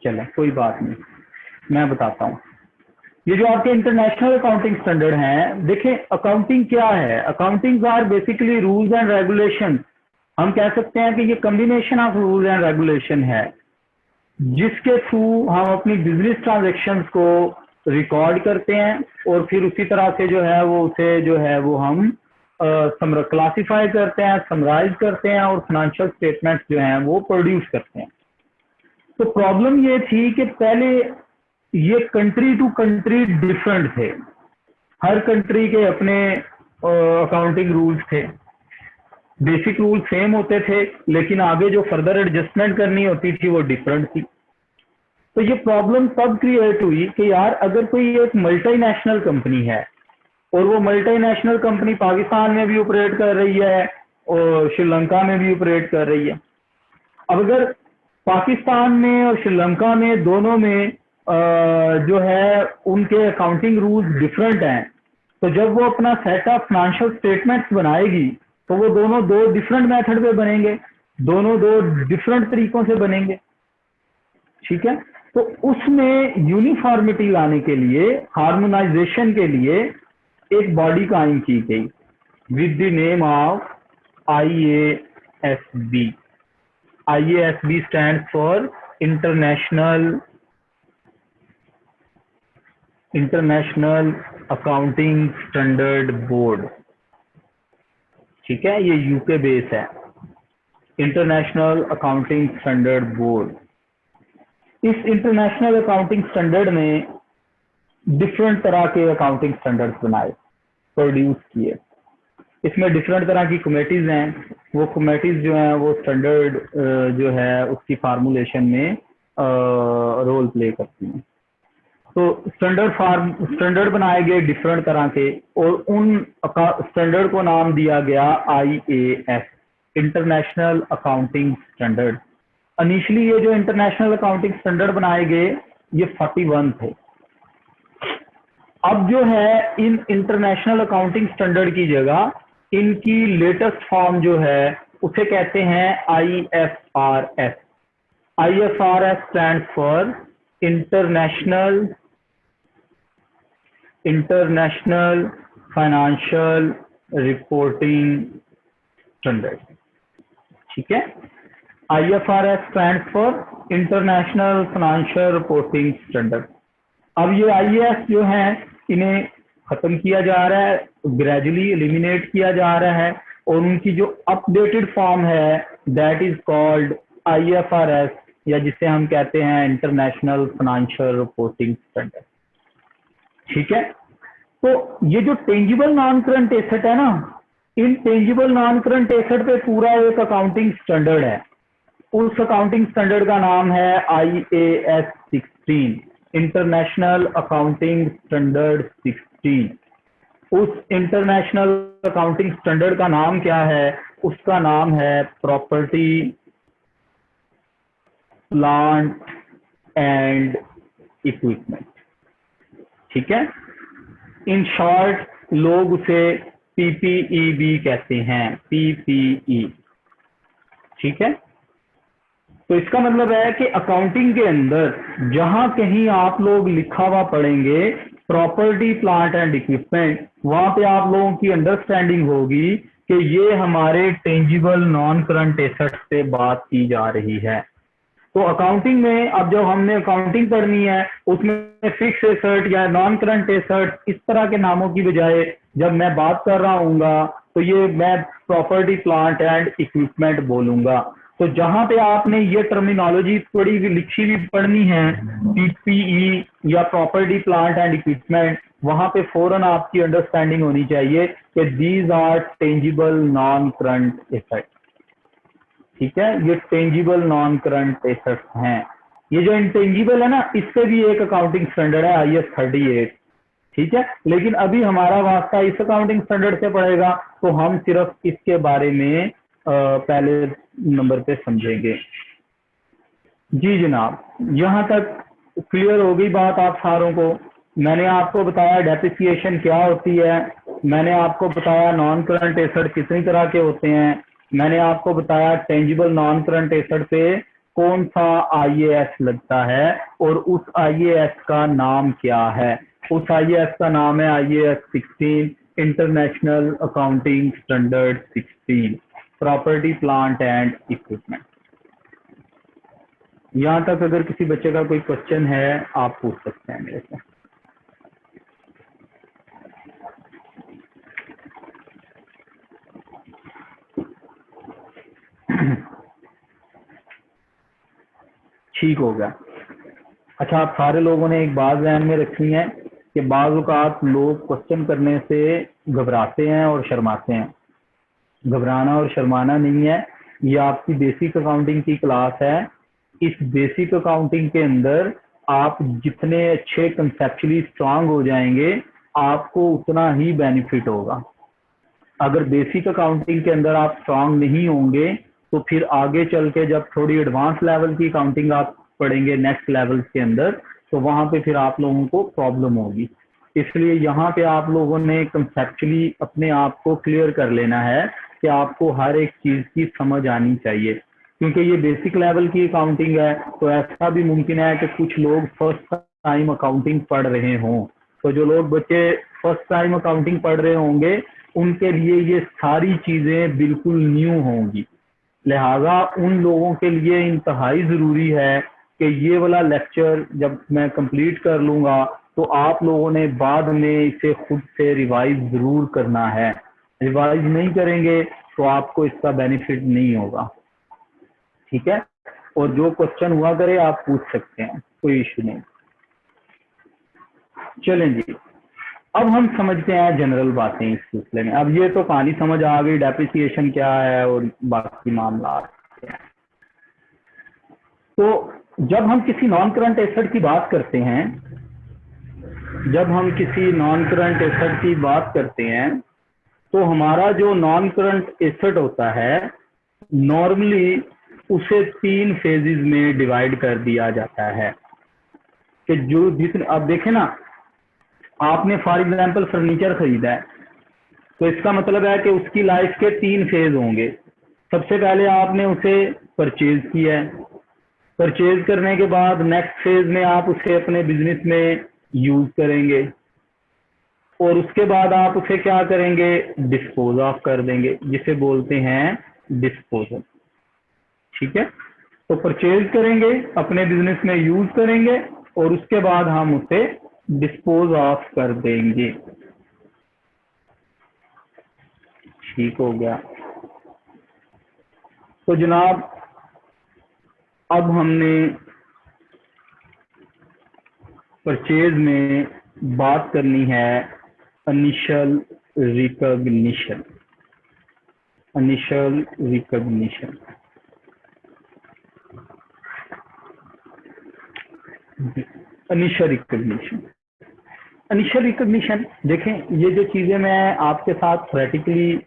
चलो कोई बात नहीं, मैं बताता हूँ। ये जो आपके इंटरनेशनल अकाउंटिंग स्टैंडर्ड हैं, देखें अकाउंटिंग क्या है? Accounting are basically rules and regulation. हम कह सकते हैं कि ये combination of rules and regulation है जिसके थ्रू हम अपनी बिजनेस ट्रांजैक्शंस को रिकॉर्ड करते हैं और फिर उसी तरह से जो है वो उसे जो है वो हम क्लासिफाई करते हैं, समराइज करते हैं और फाइनेंशियल स्टेटमेंट्स जो हैं वो प्रोड्यूस करते हैं। तो प्रॉब्लम ये थी कि पहले ये कंट्री टू कंट्री डिफरेंट थे, हर कंट्री के अपने अकाउंटिंग रूल्स थे, बेसिक रूल सेम होते थे लेकिन आगे जो फर्दर एडजस्टमेंट करनी होती थी वो डिफरेंट थी। तो ये प्रॉब्लम तब क्रिएट हुई कि यार अगर कोई एक मल्टीनेशनल कंपनी है और वो मल्टीनेशनल कंपनी पाकिस्तान में भी ऑपरेट कर रही है और श्रीलंका में भी ऑपरेट कर रही है, अब अगर पाकिस्तान में और श्रीलंका में दोनों में जो है उनके अकाउंटिंग रूल्स डिफरेंट हैं, तो जब वो अपना सेट ऑफ फाइनेंशियल स्टेटमेंट्स बनाएगी तो वो दोनों दो डिफरेंट मेथड पे बनेंगे, दोनों दो डिफरेंट तरीकों से बनेंगे, ठीक है। तो उसमें यूनिफॉर्मिटी लाने के लिए, हार्मोनाइजेशन के लिए एक बॉडी कायम की गई with the name of IASB. IASB stands for international accounting standard board, ठीक है। ये यूके बेस है, इंटरनेशनल अकाउंटिंग स्टैंडर्ड बोर्ड। इस इंटरनेशनल अकाउंटिंग स्टैंडर्ड ने डिफरेंट तरह के अकाउंटिंग स्टैंडर्ड्स बनाए, प्रोड्यूस किए। इसमें डिफरेंट तरह की कमेटीज हैं, वो कमेटीज जो हैं वो स्टैंडर्ड जो है उसकी फार्मूलेशन में रोल प्ले करती हैं। तो स्टैंडर्ड बनाए गए डिफरेंट तरह के, और उन स्टैंडर्ड को नाम दिया गया IAS, international accounting standard. Initially ये जो इंटरनेशनल अकाउंटिंग स्टैंडर्ड बनाए गए ये 41 थे। अब जो है इन इंटरनेशनल अकाउंटिंग स्टैंडर्ड की जगह इनकी लेटेस्ट फॉर्म जो है उसे कहते हैं IFRS. IFRS stands for international financial reporting standard, ठीक है। IFRS stands for international financial reporting standard. अब ये IAS जो है इन्हें खत्म किया जा रहा है, ग्रेजुअली एलिमिनेट किया जा रहा है, और उनकी जो अपडेटेड फॉर्म है दैट इज कॉल्ड IFRS, या जिसे हम कहते हैं इंटरनेशनल फाइनेंशियल रिपोर्टिंग स्टैंडर्ड, ठीक है। तो ये जो टेंजिबल नॉन करंट एसेट है ना, इन टेंजिबल नॉन करंट एसेट पे पूरा एक अकाउंटिंग स्टैंडर्ड है। उस अकाउंटिंग स्टैंडर्ड का नाम है IAS 16, इंटरनेशनल अकाउंटिंग स्टैंडर्ड 16। उस इंटरनेशनल अकाउंटिंग स्टैंडर्ड का नाम क्या है? उसका नाम है प्रॉपर्टी प्लांट एंड इक्विपमेंट, ठीक है। इन शॉर्ट लोग उसे PPE भी कहते हैं, PPE, ठीक है। तो इसका मतलब है कि अकाउंटिंग के अंदर जहां कहीं आप लोग लिखा हुआ पढ़ेंगे प्रॉपर्टी प्लांट एंड इक्विपमेंट, वहां पे आप लोगों की अंडरस्टैंडिंग होगी कि ये हमारे टेंजिबल नॉन करंट एसेट्स से बात की जा रही है। तो अकाउंटिंग में अब जब हमने अकाउंटिंग पढ़नी है उसमें फिक्स एसेट या नॉन करंट एसेट इस तरह के नामों की बजाय जब मैं बात कर रहा हूँगा तो ये मैं प्रॉपर्टी प्लांट एंड इक्विपमेंट बोलूंगा। तो जहां पे आपने ये टर्मिनोलॉजी थोड़ी भी लिखी भी पढ़नी है PPE या प्रॉपर्टी प्लांट एंड इक्विपमेंट, वहां पे फौरन आपकी अंडरस्टैंडिंग होनी चाहिए कि these are tangible non current asset, ठीक है। ये टेंजिबल नॉन करंट एसेट्स हैं। ये जो इंटेंजिबल है ना, इससे भी एक अकाउंटिंग स्टैंडर्ड है IAS 38, ठीक है। लेकिन अभी हमारा वास्ता इस अकाउंटिंग स्टैंडर्ड से पड़ेगा तो हम सिर्फ इसके बारे में पहले नंबर पे समझेंगे। जी जनाब, यहाँ तक क्लियर हो गई बात आप सारों को। मैंने आपको बताया डेप्रिसिएशन क्या होती है, मैंने आपको बताया नॉन करंट एसेट कितनी तरह के होते हैं, मैंने आपको बताया टेंजिबल नॉन करंट एसेट पे कौन सा IAS लगता है और उस IAS का नाम क्या है। उस IAS का नाम है IAS 16, international accounting standard 16, property plant and equipment. यहाँ तक अगर किसी बच्चे का कोई क्वेश्चन है आप पूछ सकते हैं मेरे से। ठीक हो गया। अच्छा, आप सारे लोगों ने एक बात ध्यान में रखनी है कि बाज़ औक़ात लोग क्वेश्चन करने से घबराते हैं और शर्माते हैं। घबराना और शर्माना नहीं है, ये आपकी बेसिक अकाउंटिंग की क्लास है। इस बेसिक अकाउंटिंग के अंदर आप जितने अच्छे कंसेप्चुअली स्ट्रांग हो जाएंगे आपको उतना ही बेनिफिट होगा। अगर बेसिक अकाउंटिंग के अंदर आप स्ट्रांग नहीं होंगे तो फिर आगे चल के जब थोड़ी एडवांस लेवल की अकाउंटिंग आप पढ़ेंगे नेक्स्ट लेवल के अंदर, तो वहां पे फिर आप लोगों को प्रॉब्लम होगी। इसलिए यहाँ पे आप लोगों ने कंसेप्चुअली अपने आप को क्लियर कर लेना है कि आपको हर एक चीज की समझ आनी चाहिए, क्योंकि ये बेसिक लेवल की अकाउंटिंग है। तो ऐसा भी मुमकिन है कि कुछ लोग फर्स्ट टाइम अकाउंटिंग पढ़ रहे हों, तो जो लोग बच्चे फर्स्ट टाइम अकाउंटिंग पढ़ रहे होंगे उनके लिए ये सारी चीजें बिल्कुल न्यू होंगी। लिहाजा उन लोगों के लिए इंतहाई ज़रूरी है कि ये वाला लेक्चर जब मैं कंप्लीट कर लूँगा तो आप लोगों ने बाद में इसे खुद से रिवाइज ज़रूर करना है। रिवाइज नहीं करेंगे तो आपको इसका बेनिफिट नहीं होगा, ठीक है। और जो क्वेश्चन हुआ करे आप पूछ सकते हैं, कोई इशू नहीं। चलें जी, अब हम समझते हैं जनरल बातें इस सिलसिले में। अब ये तो कहानी समझ आ गई, डेप्रिसिएशन क्या है और बाकी मामला क्या है। तो जब हम किसी नॉन करंट एसेट की बात करते हैं, जब हम किसी नॉन करंट एसेट की बात करते हैं तो हमारा जो नॉन करंट एसेट होता है नॉर्मली उसे 3 फेजेस में डिवाइड कर दिया जाता है कि जो जितने, अब देखें ना, आपने फॉर एग्जांपल फर्नीचर खरीदा है तो इसका मतलब है कि उसकी लाइफ के 3 फेज होंगे। सबसे पहले आपने उसे परचेज किया है, परचेज करने के बाद नेक्स्ट फेज में आप उसे अपने बिजनेस में यूज करेंगे और उसके बाद आप उसे क्या करेंगे, डिस्पोज ऑफ कर देंगे, जिसे बोलते हैं डिस्पोजल, ठीक है। तो परचेज करेंगे, अपने बिजनेस में यूज करेंगे और उसके बाद हम उसे डिस्पोज ऑफ कर देंगे, ठीक हो गया। तो जनाब अब हमने परचेज में बात करनी है initial recognition. Initial recognition, initial recognition, initial recognition देखें, ये जो चीज़ें मैं आपके साथ प्रैक्टिकली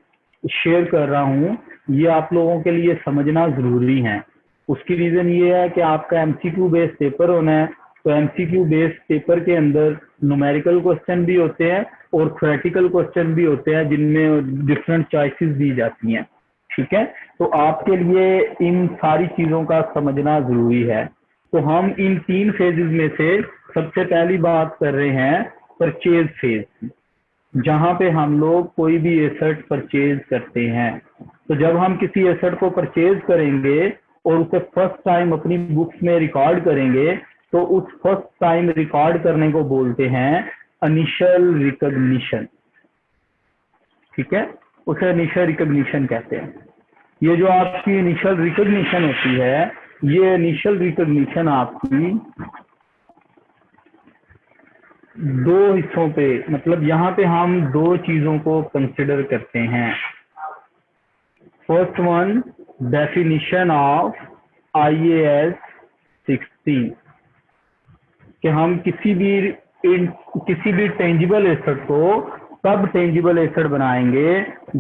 शेयर कर रहा हूँ ये आप लोगों के लिए समझना ज़रूरी है। उसकी रीज़न ये है कि आपका एमसीक्यू बेस्ड पेपर होना है, तो एमसीक्यू बेस्ड पेपर के अंदर न्यूमेरिकल क्वेश्चन भी होते हैं और थ्योरेटिकल क्वेश्चन भी होते हैं जिनमें डिफरेंट चॉइसेस दी जाती हैं, ठीक है। तो आपके लिए इन सारी चीज़ों का समझना ज़रूरी है। तो हम इन 3 फेजेस में से सबसे पहली बात कर रहे हैं परचेज फेज, जहां पे हम लोग कोई भी एसेट परचेज करते हैं। तो जब हम किसी एसेट को परचेज करेंगे और उसे फर्स्ट टाइम अपनी बुक्स में रिकॉर्ड करेंगे तो उस फर्स्ट टाइम रिकॉर्ड करने को बोलते हैं इनिशियल रिकॉग्निशन, ठीक है। उसे इनिशियल रिकॉग्निशन कहते हैं। ये जो आपकी इनिशियल रिकॉग्निशन होती है, ये इनिशियल रिकॉग्निशन आपकी 2 हिस्सों पे, मतलब यहाँ पे हम 2 चीजों को कंसिडर करते हैं। First one, definition of IAS 16, कि हम किसी भी टेंजिबल एसेट को तब टेंजिबल एसेट बनाएंगे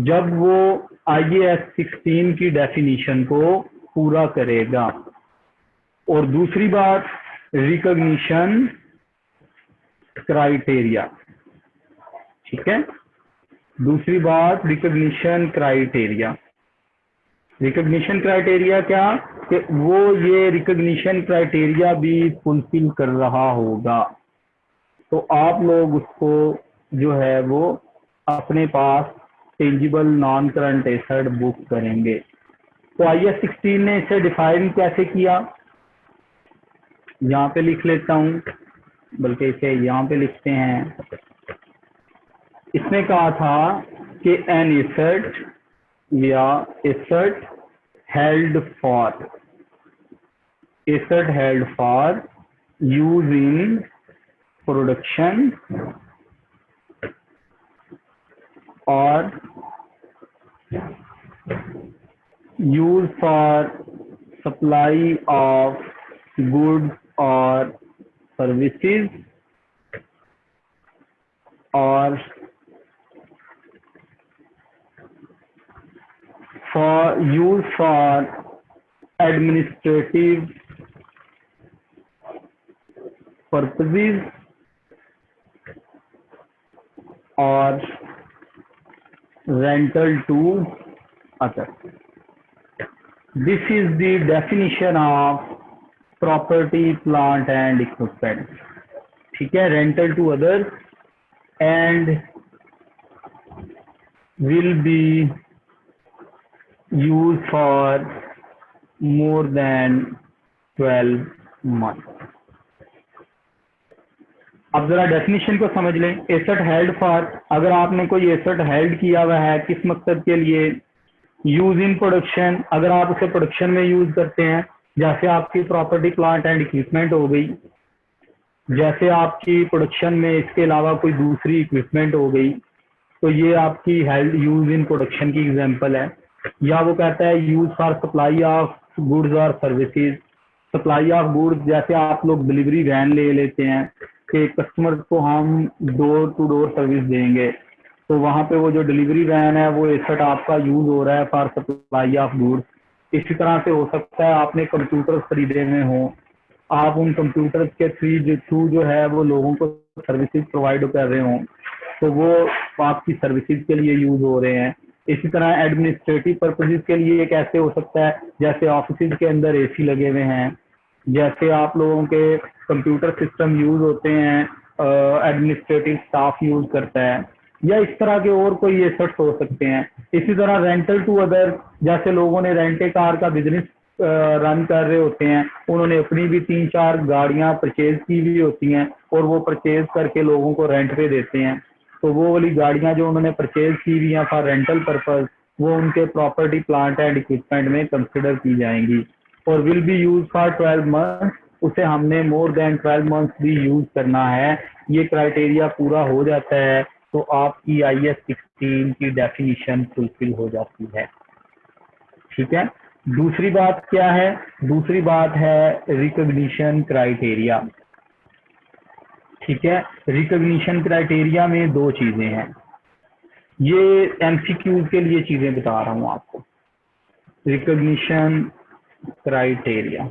जब वो IAS 16 की डेफिनिशन को पूरा करेगा। और दूसरी बात, रिकॉग्निशन क्राइटेरिया, ठीक है। दूसरी बात रिकॉग्निशन क्राइटेरिया। रिकॉग्निशन क्राइटेरिया क्या, कि वो ये रिकॉग्निशन क्राइटेरिया भी फुलफिल कर रहा होगा, तो आप लोग उसको जो है वो अपने पास tangible non current asset book करेंगे। तो IAS 16 ने इसे डिफाइन कैसे किया, यहाँ पे लिख लेता हूँ, बल्कि इसे यहाँ पे लिखते हैं। इसने कहा था कि एन एसेट या asset held for use in production और use for supply of goods और सर्विसेज और for use for administrative purposes or rental to अच्छा, this is the definition of property plant and equipment, ठीक है, rental to others and will be use for more than 12 months। अब जरा definition को समझ लें। एसेट हेल्ड फॉर, अगर आपने कोई एसेट हेल्ड किया हुआ है किस मकसद के लिए, यूज इन प्रोडक्शन, अगर आप उसे प्रोडक्शन में यूज करते हैं, जैसे आपकी प्रॉपर्टी प्लांट एंड इक्विपमेंट हो गई, जैसे आपकी प्रोडक्शन में इसके अलावा कोई दूसरी इक्विपमेंट हो गई, तो ये आपकी हेल्ड यूज इन प्रोडक्शन की एग्जांपल है। या वो कहता है use for supply of goods और सर्विसेज, सप्लाई ऑफ गुड्स, जैसे आप लोग डिलीवरी वैन ले लेते हैं कि कस्टमर को हम डोर टू डोर सर्विस देंगे, तो वहाँ पे वो जो डिलीवरी वैन है वो एसेट आपका यूज हो रहा है फॉर सप्लाई ऑफ गुड्स। इसी तरह से हो सकता है आपने कंप्यूटर खरीदे हुए हों, आप उन कंप्यूटर्स के थ्रू जो है वो लोगों को सर्विसेज प्रोवाइड कर रहे हों, तो वो आपकी सर्विसेज के लिए यूज हो रहे हैं। इसी तरह एडमिनिस्ट्रेटिव पर्पसेस के लिए कैसे हो सकता है, जैसे ऑफिस के अंदर एसी लगे हुए हैं, जैसे आप लोगों के कंप्यूटर सिस्टम यूज होते हैं, एडमिनिस्ट्रेटिव स्टाफ यूज करता है, या इस तरह के और कोई एसेट्स हो सकते हैं। इसी तरह रेंटल टू अदर, जैसे लोगों ने रेंटे कार का बिजनेस रन कर रहे होते हैं, उन्होंने अपनी भी 3-4 गाड़ियां परचेज की हुई होती हैं और वो परचेज करके लोगों को रेंट पे देते हैं, तो वो वाली गाड़ियां जो उन्होंने परचेज की हुई हैं फॉर रेंटल पर्पज, वो उनके प्रॉपर्टी प्लांट एंड इक्विपमेंट में कंसिडर की जाएंगी। और will be use for 12 months, उसे हमने मोर देन 12 months भी यूज करना है। ये क्राइटेरिया पूरा हो जाता है तो आपकी IAS 16 की डेफिनेशन फुलफिल हो जाती है, ठीक है। दूसरी बात क्या है, दूसरी बात है रिकॉग्निशन क्राइटेरिया, ठीक है। रिकॉग्निशन क्राइटेरिया में 2 चीजें हैं, ये MCQ के लिए चीजें बता रहा हूं आपको। रिकॉग्निशन क्राइटेरिया,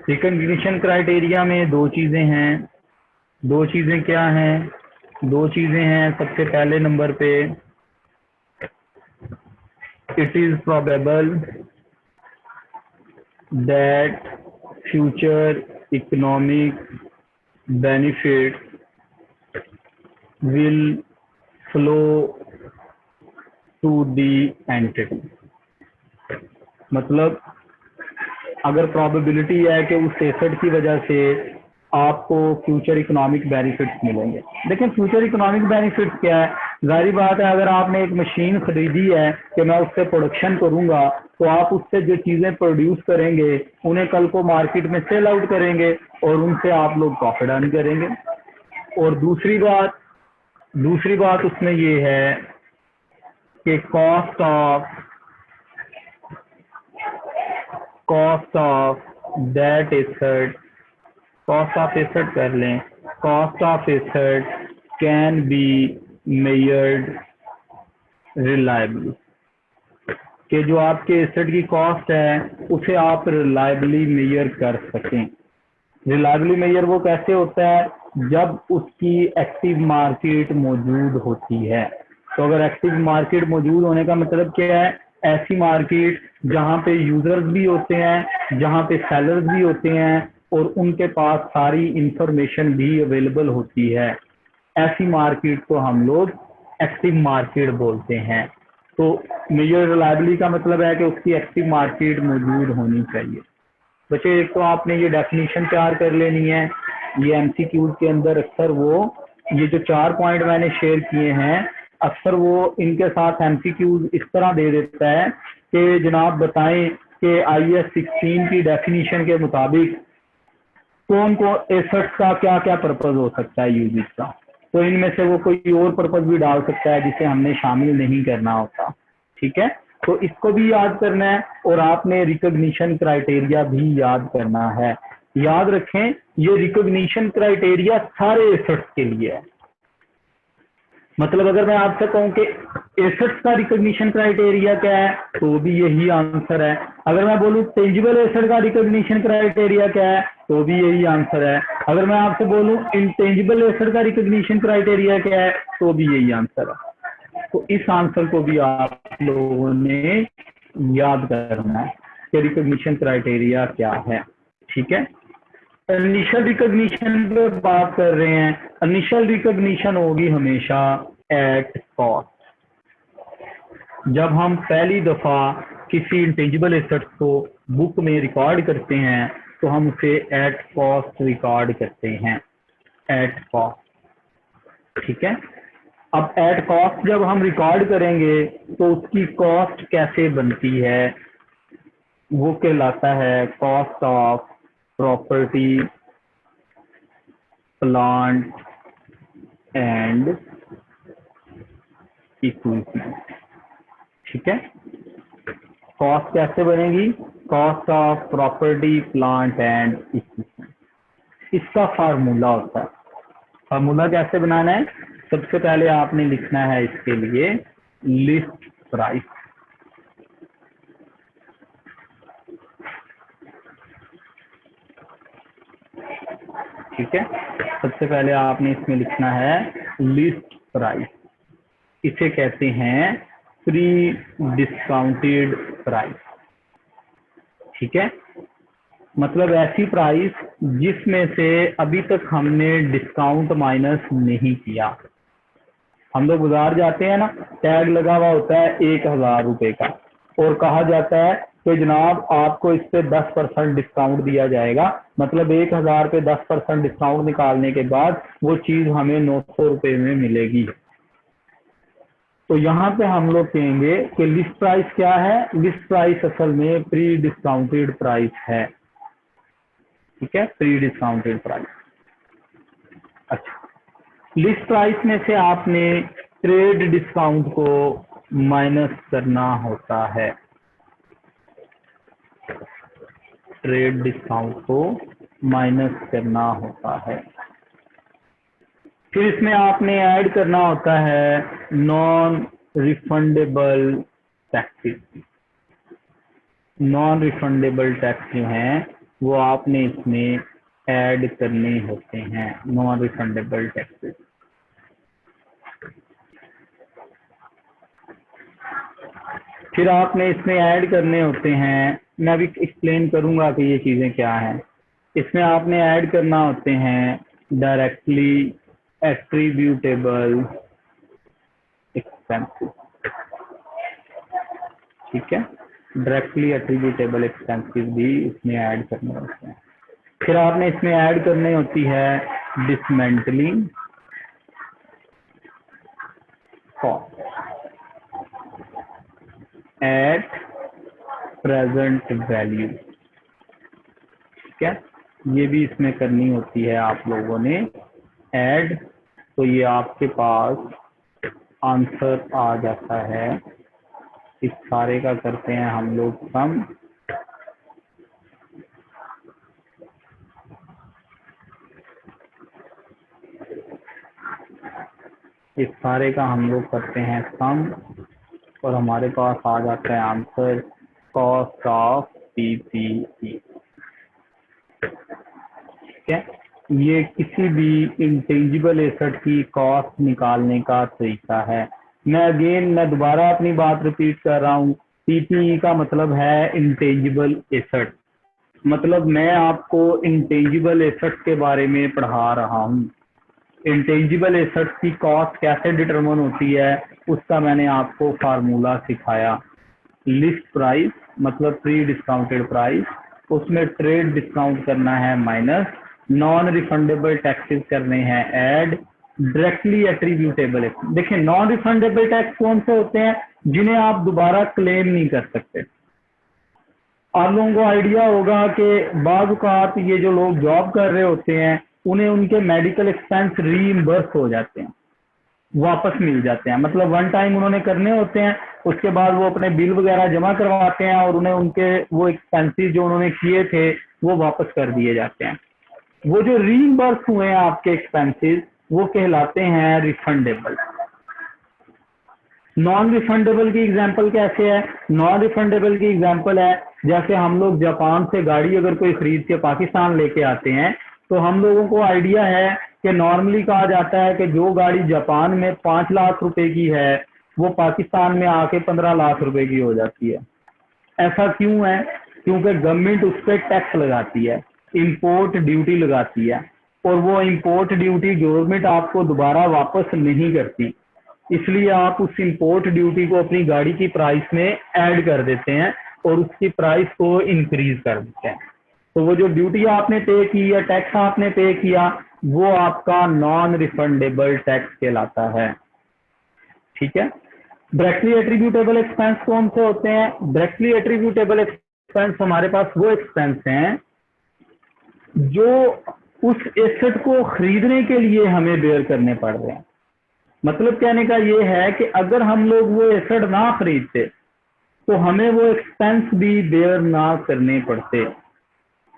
रिकॉग्निशन क्राइटेरिया में 2 चीजें हैं। 2 चीजें क्या हैं? 2 चीजें हैं। सबसे पहले नंबर पे it is probable that future economic benefits will flow to the entity। मतलब अगर प्रोबेबिलिटी है कि उस एसेट की वजह से आपको फ्यूचर इकोनॉमिक बेनिफिट्स मिलेंगे। लेकिन फ्यूचर इकोनॉमिक बेनिफिट्स क्या है? जाहिर बात है, अगर आपने एक मशीन खरीदी है कि मैं उससे प्रोडक्शन करूंगा, तो आप उससे जो चीजें प्रोड्यूस करेंगे उन्हें कल को मार्केट में सेल आउट करेंगे और उनसे आप लोग प्रॉफिट अर्न करेंगे। और दूसरी बात उसमें ये है कि cost of that asset, cost of asset कर लें, cost of asset can be measured reliably, कि जो आपके एसेट की कॉस्ट है उसे आप रिलायबली मेजर कर सकें। रिलायबली मेजर वो कैसे होता है? जब उसकी एक्टिव मार्केट मौजूद होती है। तो अगर एक्टिव मार्केट मौजूद होने का मतलब क्या है? ऐसी मार्केट जहां पे यूजर्स भी होते हैं, जहां पे सेलर्स भी होते हैं और उनके पास सारी इंफॉर्मेशन भी अवेलेबल होती है, ऐसी मार्केट को हम लोग एक्टिव मार्केट बोलते हैं। तो मेजर रिलायबली का मतलब है कि उसकी एक्टिव मार्केट मौजूद होनी चाहिए। बच्चे, एक तो आपने ये डेफिनेशन तैयार कर लेनी है। ये MCQ के अंदर अक्सर वो ये जो 4 पॉइंट मैंने शेयर किए हैं, अक्सर वो इनके साथ MCQ इस तरह दे देता है कि जनाब बताएं कि IAS 16 की डेफिनेशन के मुताबिक कौन एसेट्स का क्या क्या पर्पज हो सकता है यूजेज का। तो इनमें से वो कोई और पर्पज भी डाल सकता है जिसे हमने शामिल नहीं करना होता, ठीक है। तो इसको भी याद करना है और आपने रिकॉग्निशन क्राइटेरिया भी याद करना है। याद रखें, ये रिकॉग्निशन क्राइटेरिया सारे एसेट्स के लिए है। मतलब अगर मैं आपसे कहूं कि एसेट्स का रिकॉग्निशन क्राइटेरिया क्या है, तो भी यही आंसर है। अगर मैं बोलूं टेंजिबल एसेट का रिकॉग्निशन क्राइटेरिया क्या है, तो भी यही आंसर है। अगर मैं आपसे बोलूं इंटेंजिबल एसेट का रिकॉग्निशन क्राइटेरिया क्या है, तो भी यही आंसर है। तो इस आंसर को भी आप लोगों ने याद करना है कि रिकॉग्निशन क्राइटेरिया क्या है। ठीक है, इनिशियल रिकॉग्निशन पे बात कर रहे हैं। इनिशियल रिकॉग्निशन होगी हमेशा एट कॉस्ट। जब हम पहली दफा किसी इंटेंजिबल एसेट्स को बुक में रिकॉर्ड करते हैं तो हम उसे एट कॉस्ट रिकॉर्ड करते हैं, एट कॉस्ट। ठीक है, अब एट कॉस्ट जब हम रिकॉर्ड करेंगे तो उसकी कॉस्ट कैसे बनती है, वो कहलाता है cost of property plant and equipment. ठीक है, कॉस्ट कैसे बनेगी, cost of property plant and equipment. इसका फार्मूला होता है, फार्मूला कैसे बनाना है, सबसे पहले आपने लिखना है इसके लिए लिस्ट प्राइस। ठीक है, सबसे पहले आपने इसमें लिखना है लिस्ट प्राइस। इसे कहते हैं प्री डिस्काउंटेड प्राइस। ठीक है, मतलब ऐसी प्राइस जिसमें से अभी तक हमने डिस्काउंट माइनस नहीं किया। हम लोग बाजार जाते हैं ना, टैग लगा हुआ होता है 1000 रुपए का और कहा जाता है कि जनाब आपको इस पे 10% डिस्काउंट दिया जाएगा, मतलब 1000 पे 10% डिस्काउंट निकालने के बाद वो चीज हमें 900 रुपए में मिलेगी। तो यहाँ पे हम लोग कहेंगे कि लिस्ट प्राइस क्या है, लिस्ट प्राइस असल में प्री डिस्काउंटेड प्राइस है। ठीक है, प्री डिस्काउंटेड प्राइस। अच्छा, लिस्ट प्राइस में से आपने ट्रेड डिस्काउंट को माइनस करना होता है, ट्रेड डिस्काउंट को माइनस करना होता है। फिर इसमें आपने ऐड करना होता है non refundable taxes. Non refundable tax जो हैं वो आपने इसमें ऐड करने होते हैं, नॉन रिफंडेबल टैक्सेस। फिर आपने इसमें ऐड करने होते हैं, मैं अभी एक्सप्लेन करूंगा कि ये चीजें क्या हैं। इसमें आपने ऐड करना होते हैं डायरेक्टली एट्रीब्यूटेबल एक्सपेंसेस। ठीक है, डायरेक्टली एट्रीब्यूटेबल एक्सपेंसेस भी इसमें ऐड करने होते हैं। फिर आपने इसमें ऐड करनी होती है dismantling cost at present value. ठीक है, ये भी इसमें करनी होती है आप लोगों ने ऐड। तो ये आपके पास आंसर आ जाता है। इस सारे का करते हैं हम लोग सम। इस सारे का हम लोग करते हैं सम और हमारे पास आ जाता है आंसर कॉस्ट ऑफ पीपीई। ठीक है, ये किसी भी इंटेंजिबल एसेट की कॉस्ट निकालने का तरीका है। मैं दोबारा अपनी बात रिपीट कर रहा हूँ। पीपीई का मतलब है इंटेंजिबल एसेट, मतलब मैं आपको इंटेंजिबल एसेट के बारे में पढ़ा रहा हूँ। इंटेंजिबल एसेट की कॉस्ट कैसे डिटरमिन होती है उसका मैंने आपको फार्मूला सिखाया। लिस्ट प्राइस मतलब प्री डिस्काउंटेड प्राइस, उसमें ट्रेड डिस्काउंट करना है माइनस, नॉन रिफंडेबल टैक्सेस करने हैं ऐड, डायरेक्टली एट्रीब्यूटेबल। देखिए नॉन रिफंडेबल टैक्स कौन से होते हैं, जिन्हें आप दोबारा क्लेम नहीं कर सकते। आप लोगों को आइडिया होगा कि बाज़ औक़ात ये जो लोग जॉब कर रहे होते हैं उन्हें उनके मेडिकल एक्सपेंस रीइंबर्स हो जाते हैं, वापस मिल जाते हैं, मतलब वन टाइम उन्होंने करने होते हैं, उसके बाद वो अपने बिल वगैरह जमा करवाते हैं और उन्हें उनके वो एक्सपेंसेस जो उन्होंने किए थे वो वापस कर दिए जाते हैं। वो जो रीइंबर्स हुए हैं आपके एक्सपेंसेस वो कहलाते हैं रिफंडेबल। नॉन रिफंडेबल की एग्जांपल कैसे है, नॉन रिफंडेबल की एग्जांपल है जैसे हम लोग जापान से गाड़ी अगर कोई खरीद के पाकिस्तान लेके आते हैं तो हम लोगों को आइडिया है कि नॉर्मली कहा जाता है कि जो गाड़ी जापान में 5 लाख रुपए की है वो पाकिस्तान में आके 15 लाख रुपए की हो जाती है। ऐसा क्यों है? क्योंकि गवर्नमेंट उस पर टैक्स लगाती है, इंपोर्ट ड्यूटी लगाती है, और वो इंपोर्ट ड्यूटी गवर्नमेंट आपको दोबारा वापस नहीं करती, इसलिए आप उस इंपोर्ट ड्यूटी को अपनी गाड़ी की प्राइस में ऐड कर देते हैं और उसकी प्राइस को इंक्रीज कर देते हैं। तो वो जो ड्यूटी आपने पे की या टैक्स आपने पे किया, वो आपका नॉन रिफंडेबल टैक्स कहलाता है। ठीक है। डायरेक्टली एट्रीब्यूटेबल एक्सपेंस कौन से होते हैं? डायरेक्टली एट्रीब्यूटेबल एक्सपेंस हमारे पास वो एक्सपेंस हैं जो उस एसेट को खरीदने के लिए हमें बेयर करने पड़ रहे हैं। मतलब कहने का ये है कि अगर हम लोग वो एसेट ना खरीदते तो हमें वो एक्सपेंस भी बेयर ना करने पड़ते।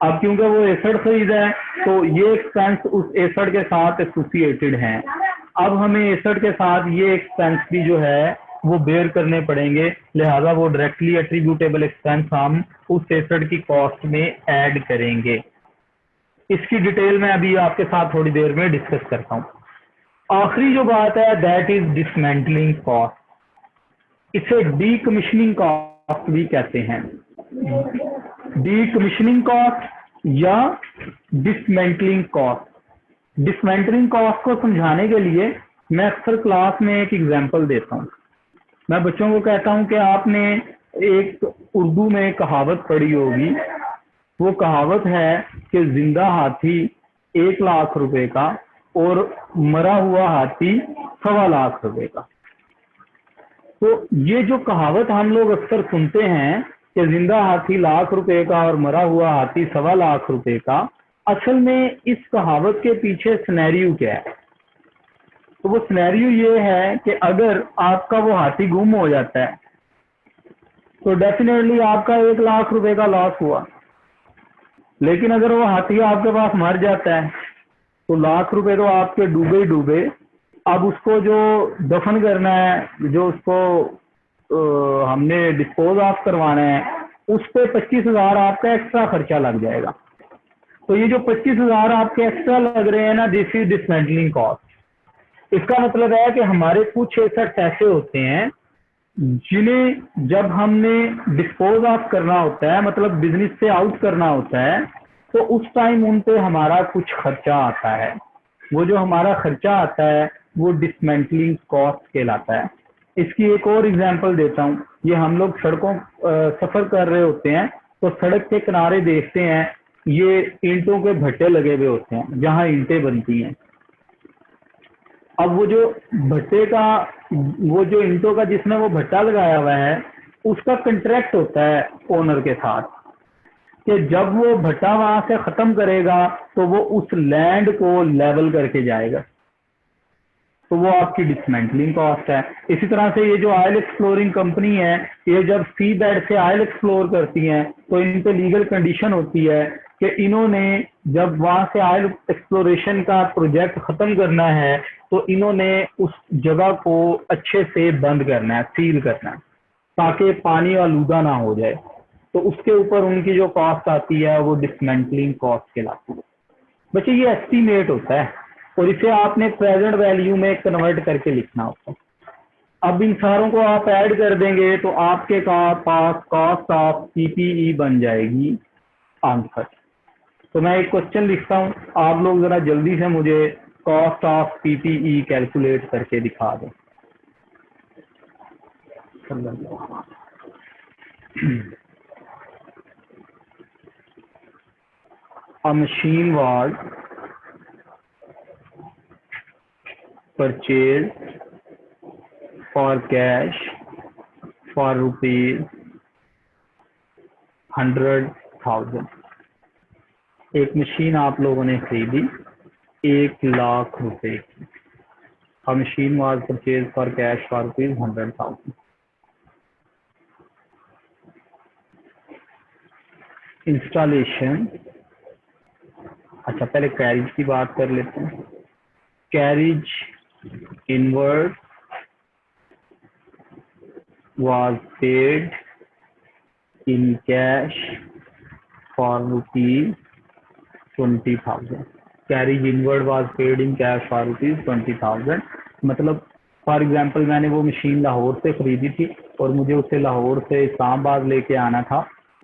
अब क्योंकि वो एसेट खरीदा है तो ये एक्सपेंस उस एसेट के साथ एसोसिएटेड हैं। अब हमें एसेट के साथ ये एक्सपेंस भी जो है वो बेयर करने पड़ेंगे, लिहाजा वो डायरेक्टली एट्रीब्यूटेबल एक्सपेंस हम उस एसेट की कॉस्ट में ऐड करेंगे। इसकी डिटेल में अभी आपके साथ थोड़ी देर में डिस्कस करता हूँ। आखिरी जो बात है दैट इज डिसमेंटलिंग कॉस्ट। इसे डीकमीशनिंग कॉस्ट भी कहते हैं। डीकमीशनिंग कॉस्ट या डिसमेंटलिंग कॉस्ट। डिसमेंटलिंग कॉस्ट को समझाने के लिए मैं अक्सर क्लास में एक एग्जांपल देता हूँ। मैं बच्चों को कहता हूँ कि आपने एक उर्दू में कहावत पढ़ी होगी। वो कहावत है कि जिंदा हाथी 1 लाख रुपए का और मरा हुआ हाथी 1.25 लाख रुपए का। तो ये जो कहावत हम लोग अक्सर सुनते हैं कि जिंदा हाथी 1 लाख रुपए का और मरा हुआ हाथी 1.25 लाख रुपए का, असल में इस कहावत के पीछे सिनेरियो क्या है? तो वो सिनेरियो ये है कि अगर आपका वो हाथी गुम हो जाता है तो डेफिनेटली आपका 1 लाख रुपए का लॉस हुआ। लेकिन अगर वो हाथी आपके पास मर जाता है तो 1 लाख रुपए तो आपके डूबे ही डूबे। अब उसको जो दफन करना है, जो उसको हमने डिस्पोज ऑफ करवाना है, उस पे 25,000 आपका एक्स्ट्रा खर्चा लग जाएगा। तो ये जो 25,000 आपके एक्स्ट्रा लग रहे हैं ना, दिस इज डिसमेंटलिंग कॉस्ट। इसका मतलब है कि हमारे कुछ एसेट्स ऐसे होते हैं जिन्हें जब हमने डिस्पोज ऑफ करना होता है, मतलब बिजनेस से आउट करना होता है, तो उस टाइम उन पे हमारा कुछ खर्चा आता है। वो जो हमारा खर्चा आता है वो डिसमेंटलिंग कॉस्ट कहलाता है। इसकी एक और एग्जांपल देता हूँ। ये हम लोग सड़कों सफर कर रहे होते हैं तो सड़क के किनारे देखते हैं ये ईंटों के भट्टे लगे हुए होते हैं जहाँ ईंटें बनती हैं। अब वो जो भट्टे का, वो जो ईंटों का जिसने वो भट्टा लगाया हुआ है, उसका कंट्रैक्ट होता है ओनर के साथ कि जब वो भट्टा वहां से खत्म करेगा तो वो उस लैंड को लेवल करके जाएगा। तो वो आपकी डिसमेंटलिंग कॉस्ट है। इसी तरह से ये जो ऑयल एक्सप्लोरिंग कंपनी है, ये जब सी बेड से ऑयल एक्सप्लोर करती हैं तो इन पे लीगल कंडीशन होती है कि इन्होंने जब वहां से ऑयल एक्सप्लोरेशन का प्रोजेक्ट खत्म करना है तो इन्होंने उस जगह को अच्छे से बंद करना है, सील करना है, ताकि पानी आलूदा ना हो जाए। तो उसके ऊपर उनकी जो कॉस्ट आती है वो डिसमेंटलिंग कॉस्ट कहलाती है। बच्चे ये एस्टीमेट होता है और इसे आपने प्रेजेंट वैल्यू में कन्वर्ट करके लिखना होता है। अब इन सारों को आप ऐड कर देंगे तो आपके पास कॉस्ट ऑफ पीपीई बन जाएगी आंसर। तो मैं एक क्वेश्चन लिखता हूँ, आप लोग जरा जल्दी से मुझे कॉस्ट ऑफ पीपीई कैलकुलेट करके दिखा दें। A machine was purchased for cash for rupees 100,000। एक मशीन आप लोगों ने खरीदी 1 लाख रुपए की। A machine was purchased for cash for rupees 100,000। Installation, अच्छा पहले कैरिज की बात कर लेते हैं। Carriage inward was paid in cash for rupees 20,000। Carriage inward was paid in cash for rupees 20,000। मतलब फॉर एग्जांपल मैंने वो मशीन लाहौर से ख़रीदी थी और मुझे उसे लाहौर से इस्लामाबाद लेके आना था,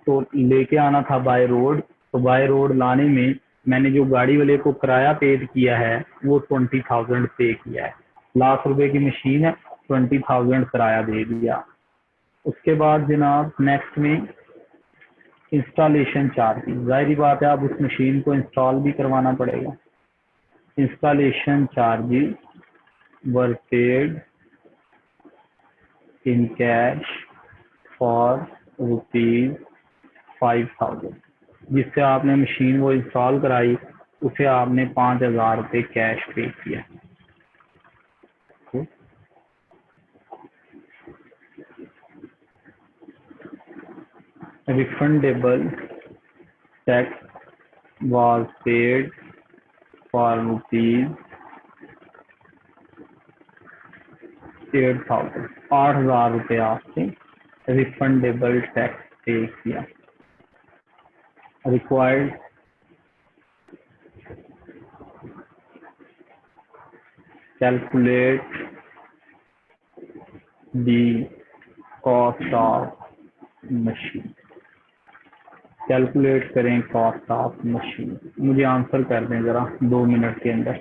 तो लेके आना था बाय रोड। तो बाय रोड लाने में मैंने जो गाड़ी वाले को किराया पेड किया है वो 20,000 पे किया है। ₹1,00,000 की मशीन है, 20,000 किराया दे दिया। उसके बाद जनाब नेक्स्ट में इंस्टॉलेशन चार्जेस, जाहिर बात है आप उस मशीन को इंस्टॉल भी करवाना पड़ेगा। Installation charges were paid in cash for ₹5,000। जिससे आपने मशीन वो इंस्टॉल कराई उसे आपने ₹5,000 कैश पे किया। Refundable tax was paid for ₹8,000। ₹8,000 आपसे रिफंडेबल टैक्स पे किया। Required calculate the cost of machine. Calculate करें कॉस्ट ऑफ मशीन। मुझे आंसर कर दें ज़रा 2 मिनट के अंदर।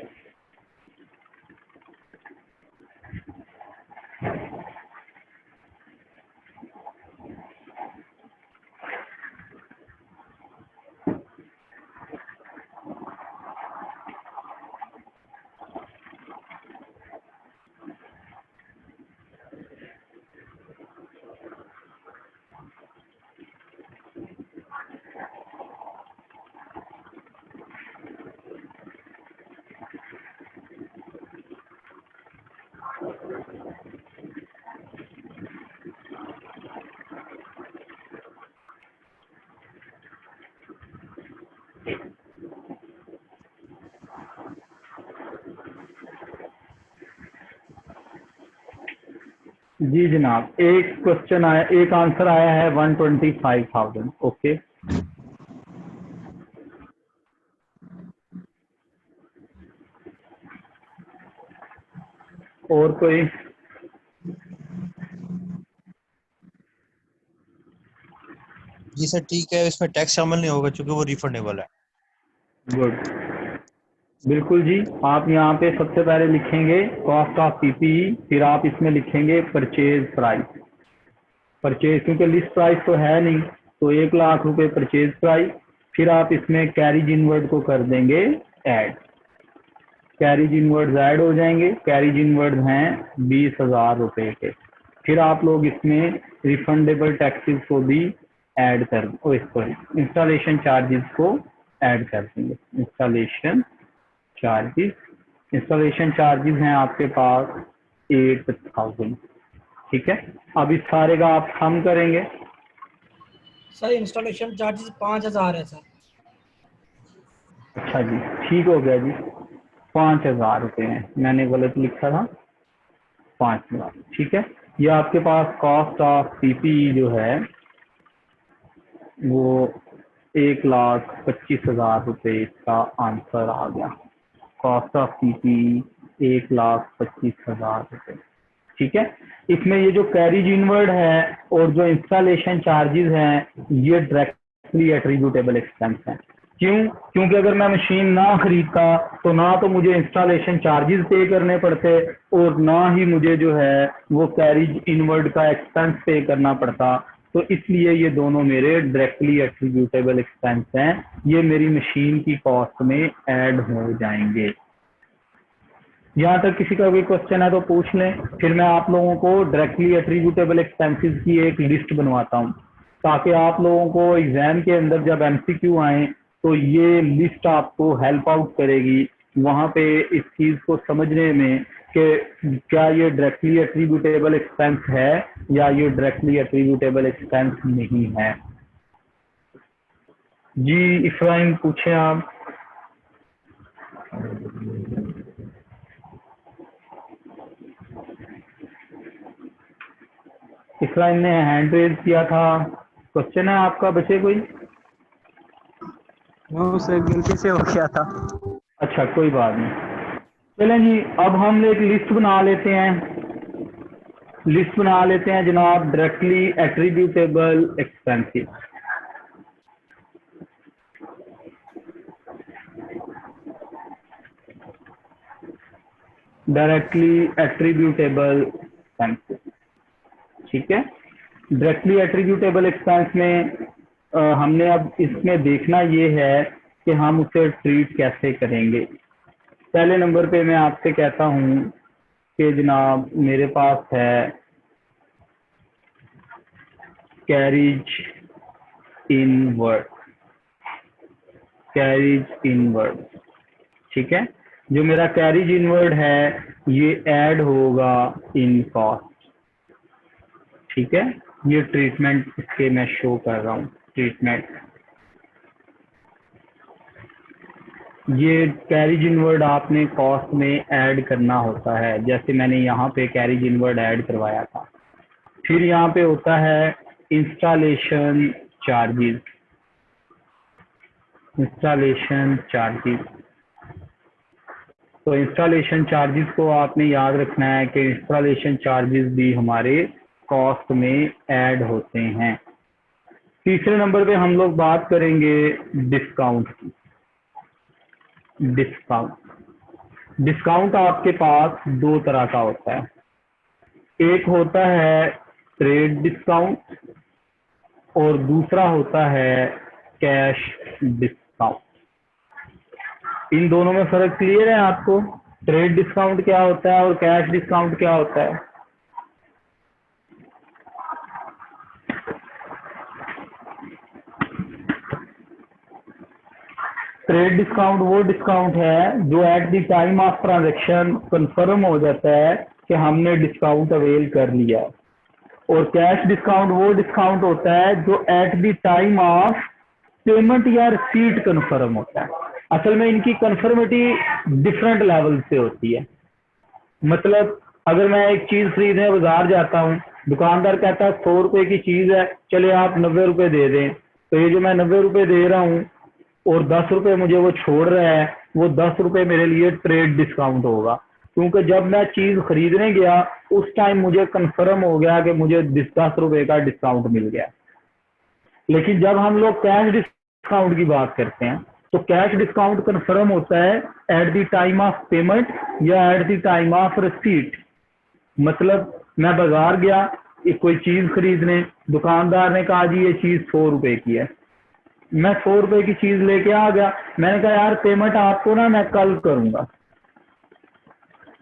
जी जनाब, एक क्वेश्चन आया, एक आंसर आया है 125,000। ओके, और कोई? जी सर ठीक है, इसमें टैक्स शामिल नहीं होगा क्योंकि वो रिफंडेबल है। गुड, बिल्कुल जी। आप यहाँ पे सबसे पहले लिखेंगे कॉस्ट ऑफ पीपीई, फिर आप इसमें लिखेंगे परचेज प्राइस। परचेज क्योंकि लिस्ट प्राइस तो है नहीं, तो ₹1,00,000 परचेज प्राइस। फिर आप इसमें कैरिज इनवर्ड को कर देंगे ऐड। कैरिज इनवर्ड्स ऐड हो जाएंगे। कैरिज इनवर्ड्स हैं ₹20,000 के। फिर आप लोग इसमें रिफंडेबल टैक्सेस को भी ऐड कर, सॉरी, इंस्टॉलेशन चार्जेस को ऐड कर देंगे। इंस्टॉलेशन चार्जेस, इंस्टॉलेशन चार्जेस हैं आपके पास 8,000। ठीक है, अब इस सारे का आप सम करेंगे। सर इंस्टॉलेशन चार्जेस 5,000 है सर। अच्छा जी, ठीक हो गया जी, ₹5,000 हैं, मैंने गलत लिखा था, 5,000। ठीक है, ये आपके पास कॉस्ट ऑफ पीपीई जो है वो ₹1,25,000 का आंसर आ गया। Cost of PPE ₹1,25,000। ठीक है, इसमें ये जो कैरिज इनवर्ड है और जो इंस्टॉलेशन चार्जेस हैं ये डायरेक्टली एट्रीब्यूटेबल एक्सपेंस हैं। क्यों? क्योंकि अगर मैं मशीन ना खरीदता तो ना तो मुझे इंस्टॉलेशन चार्जेस पे करने पड़ते और ना ही मुझे जो है वो कैरिज इनवर्ड का एक्सपेंस पे करना पड़ता। तो इसलिए ये दोनों मेरे डायरेक्टली एट्रीब्यूटेबल एक्सपेंस हैं, ये मेरी मशीन की कॉस्ट में ऐड हो जाएंगे। यहाँ तक किसी का कोई क्वेश्चन है तो पूछ लें, फिर मैं आप लोगों को डायरेक्टली एट्रीब्यूटेबल एक्सपेंसेस की एक लिस्ट बनवाता हूँ ताकि आप लोगों को एग्जाम के अंदर जब एमसीक्यू आए तो ये लिस्ट आपको हेल्प आउट करेगी वहाँ पे इस चीज़ को समझने में कि क्या ये डायरेक्टली एट्रीब्यूटेबल एक्सपेंस है या ये डायरेक्टली एट्रीब्यूटेबल एक्सपेंस नहीं है। जी इफ्राहिम पूछें आप। इफ्राहिम ने हैंड रेज किया था, क्वेश्चन है आपका बच्चे कोई? वो सर गलती से हो गया था। अच्छा कोई बात नहीं, चलें जी, अब हम एक लिस्ट बना लेते हैं लिस्ट बना लेते हैं जनाब, directly attributable expenses. Directly attributable expenses, ठीक है। डायरेक्टली एट्रीब्यूटेबल एक्सपेंस में हमने अब इसमें देखना ये है कि हम उसे ट्रीट कैसे करेंगे। पहले नंबर पे मैं आपसे कहता हूँ कि जनाब मेरे पास है कैरिज इनवर्ड, कैरिज इनवर्ड, ठीक है। जो मेरा कैरिज इनवर्ड है ये ऐड होगा इन कॉस्ट, ठीक है। ये ट्रीटमेंट इसके मैं शो कर रहा हूँ, ट्रीटमेंट। ये कैरिज इनवर्ड आपने कॉस्ट में ऐड करना होता है, जैसे मैंने यहाँ पे कैरिज इनवर्ड ऐड करवाया था। फिर यहाँ पे होता है इंस्टॉलेशन चार्जेस, इंस्टॉलेशन चार्जेस। तो इंस्टॉलेशन चार्जेस को आपने याद रखना है कि इंस्टॉलेशन चार्जेस भी हमारे कॉस्ट में ऐड होते हैं। तीसरे नंबर पे हम लोग बात करेंगे डिस्काउंट की। डिस्काउंट, डिस्काउंट आपके पास दो तरह का होता है। एक होता है ट्रेड डिस्काउंट और दूसरा होता है कैश डिस्काउंट। इन दोनों में फर्क क्लियर है आपको? ट्रेड डिस्काउंट क्या होता है और कैश डिस्काउंट क्या होता है? ट्रेड डिस्काउंट वो डिस्काउंट है जो eight the time of transaction confirm हो जाता है कि हमने डिस्काउंट अवेल कर लिया है, और कैश डिस्काउंट वो डिस्काउंट होता है जो eight the time of payment या रिसीट कंफर्म होता है। असल में इनकी कंफर्मिटी डिफरेंट लेवल से होती है। मतलब अगर मैं एक चीज खरीदने बाजार जाता हूँ, दुकानदार कहता है 100 रुपए की चीज है, चले आप 90 रुपए दे दें, तो ये जो मैं 90 रुपए दे रहा हूँ और 10 रुपए मुझे वो छोड़ रहा है, वो 10 रुपए मेरे लिए ट्रेड डिस्काउंट होगा, क्योंकि जब मैं चीज खरीदने गया उस टाइम मुझे कंफर्म हो गया कि मुझे 10 रुपए का डिस्काउंट मिल गया। लेकिन जब हम लोग कैश डिस्काउंट की बात करते हैं तो कैश डिस्काउंट कंफर्म होता है at the time of payment या at the time of receipt. मतलब मैं बाजार गया कोई चीज खरीदने, दुकानदार ने कहा जी ये चीज 100 रुपए की है, मैं 100 रुपए की चीज लेके आ गया, मैंने कहा यार पेमेंट आपको ना मैं कल करूंगा।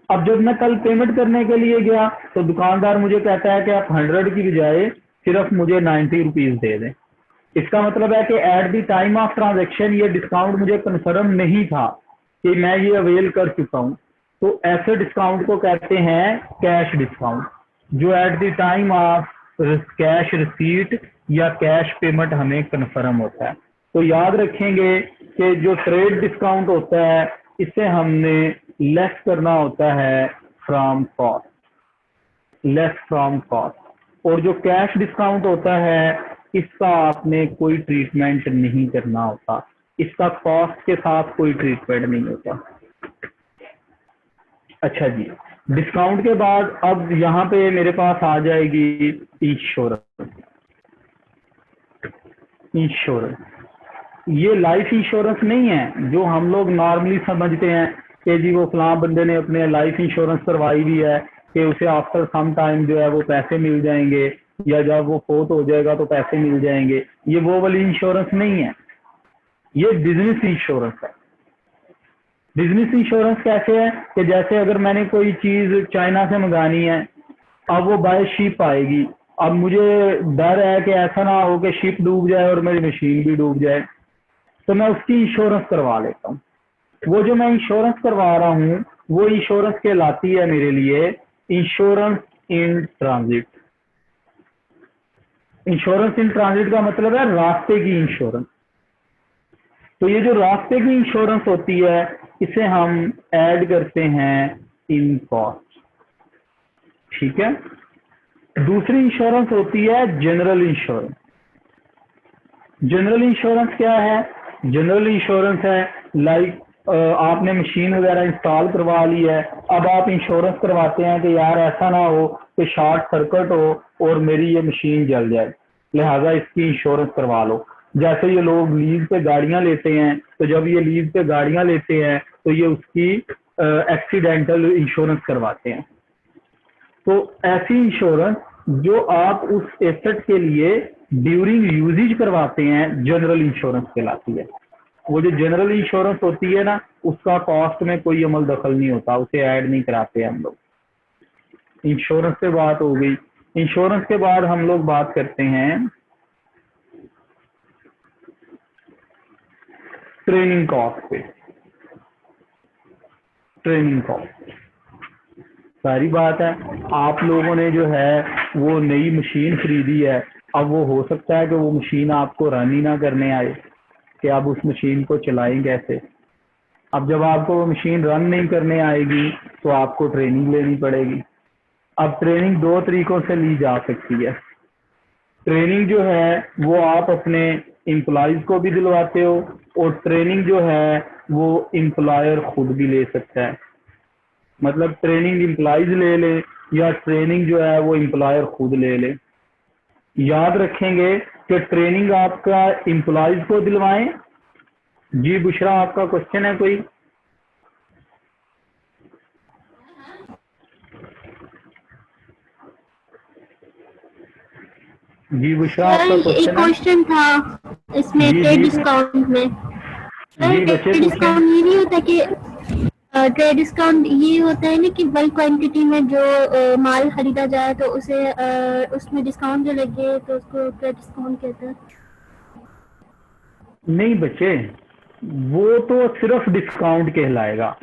अब जब मैं कल पेमेंट करने के लिए गया तो दुकानदार मुझे कहता है कि आप 100 की बजाय सिर्फ मुझे 90 रुपीज दे दें। इसका मतलब है कि eight the time of transaction ये डिस्काउंट मुझे कंफर्म नहीं था कि मैं ये अवेल कर चुका हूं, तो ऐसे डिस्काउंट को कहते हैं कैश डिस्काउंट, जो eight the time of cash receipt या कैश पेमेंट हमें कंफर्म होता है। तो याद रखेंगे कि जो ट्रेड डिस्काउंट होता है इसे हमने लेस करना होता है from cost, less from cost, और जो कैश डिस्काउंट होता है इसका आपने कोई ट्रीटमेंट नहीं करना होता, इसका कॉस्ट के साथ कोई ट्रीटमेंट नहीं होता। अच्छा जी, डिस्काउंट के बाद अब यहाँ पे मेरे पास आ जाएगी इंश्योरेंस। इंश्योरेंस ये लाइफ इंश्योरेंस नहीं है जो हम लोग नॉर्मली समझते हैं कि जी वो फलां बंदे ने अपने लाइफ इंश्योरेंस करवाई हुई है कि उसे आफ्टर सम टाइम जो है वो पैसे मिल जाएंगे या जब वो फोत हो जाएगा तो पैसे मिल जाएंगे। ये वो वाली इंश्योरेंस नहीं है, ये बिजनेस इंश्योरेंस है। बिजनेस इंश्योरेंस कैसे है कि जैसे अगर मैंने कोई चीज चाइना से मंगानी है, अब वो बाय शिप आएगी, अब मुझे डर है कि ऐसा ना हो कि शिप डूब जाए और मेरी मशीन भी डूब जाए, तो मैं उसकी इंश्योरेंस करवा लेता हूँ। वो जो मैं इंश्योरेंस करवा रहा हूँ वो इंश्योरेंस कहलाती है मेरे लिए insurance in transit. Insurance in transit का मतलब है रास्ते की इंश्योरेंस। तो ये जो रास्ते की इंश्योरेंस होती है इसे हम ऐड करते हैं इन कॉस्ट, ठीक है। दूसरी इंश्योरेंस होती है जनरल इंश्योरेंस। जनरल इंश्योरेंस क्या है? जनरल इंश्योरेंस है लाइक आपने मशीन वगैरह इंस्टॉल करवा ली है, अब आप इंश्योरेंस करवाते हैं कि यार ऐसा ना हो कि शॉर्ट सर्किट हो और मेरी ये मशीन जल जाए, लिहाजा इसकी इंश्योरेंस करवा लो। जैसे ये लोग लीज पे गाड़ियां लेते हैं, तो जब ये लीज पे गाड़ियां लेते हैं तो ये उसकी एक्सीडेंटल इंश्योरेंस करवाते हैं। तो ऐसी इंश्योरेंस जो आप उस एसेट के लिए ड्यूरिंग यूजेज करवाते हैं जनरल इंश्योरेंस कहलाती है। वो जो जनरल इंश्योरेंस होती है ना, उसका कॉस्ट में कोई अमल दखल नहीं होता, उसे ऐड नहीं कराते हम लोग। इंश्योरेंस पे बात हो गई। इंश्योरेंस के बाद हम लोग बात करते हैं ट्रेनिंग कॉस्ट पे। ट्रेनिंग कॉस्ट सारी बात है, आप लोगों ने जो है वो नई मशीन खरीदी है, अब वो हो सकता है कि वो मशीन आपको रन ही ना करने आए कि आप उस मशीन को चलाएं कैसे। अब जब आपको वो मशीन रन नहीं करने आएगी तो आपको ट्रेनिंग लेनी पड़ेगी। अब ट्रेनिंग दो तरीकों से ली जा सकती है। ट्रेनिंग जो है वो आप अपने एम्प्लॉयज को भी दिलवाते हो, और ट्रेनिंग जो है वो एम्प्लॉयर खुद भी ले सकता है। मतलब ट्रेनिंग एम्प्लॉयज ले ले या ट्रेनिंग जो है वो एम्प्लॉयर खुद ले ले। याद रखेंगे कि ट्रेनिंग आपका एम्प्लॉयज को दिलवाएं। जी बुशरा, आपका क्वेश्चन है कोई? जी बुशरा, आपका सर एक क्वेश्चन है? क्वेश्चन था इसमें जी ट्रेड जी डिस्काउंट में। सर जी बच्चे ट्रेड पूछें। डिस्काउंट ये नहीं होता कि ट्रेड डिस्काउंट ये होता है ना कि बल्क क्वांटिटी में जो माल खरीदा जाए तो उसे उसमें डिस्काउंट जो लगे तो उसको ट्रेड डिस्काउंट कहते हैं। नहीं बच्चे, वो तो सिर्फ डिस्काउंट कहलाएगा।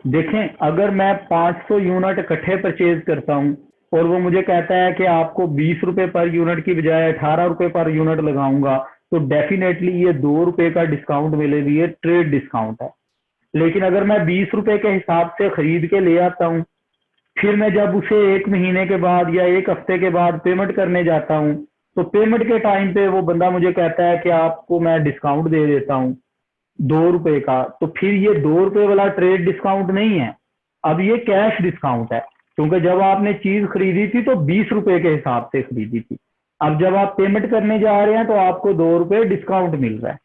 देखें, अगर मैं 500 यूनिट इकट्ठे परचेज करता हूं और वो मुझे कहता है कि आपको 20 रुपए पर यूनिट की बजाय 18 रुपए पर यूनिट लगाऊंगा, तो डेफिनेटली ये 2 रुपए का डिस्काउंट मिलेगी, ये ट्रेड डिस्काउंट है। लेकिन अगर मैं 20 रुपए के हिसाब से खरीद के ले आता हूँ, फिर मैं जब उसे 1 महीने के बाद या 1 हफ्ते के बाद पेमेंट करने जाता हूँ, तो पेमेंट के टाइम पे वो बंदा मुझे कहता है कि आपको मैं डिस्काउंट दे देता हूँ 2 रुपए का, तो फिर ये 2 रुपए वाला ट्रेड डिस्काउंट नहीं है, अब ये कैश डिस्काउंट है। क्योंकि जब आपने चीज खरीदी थी तो 20 रुपए के हिसाब से खरीदी थी, अब जब आप पेमेंट करने जा रहे हैं तो आपको 2 रुपए डिस्काउंट मिल रहा है।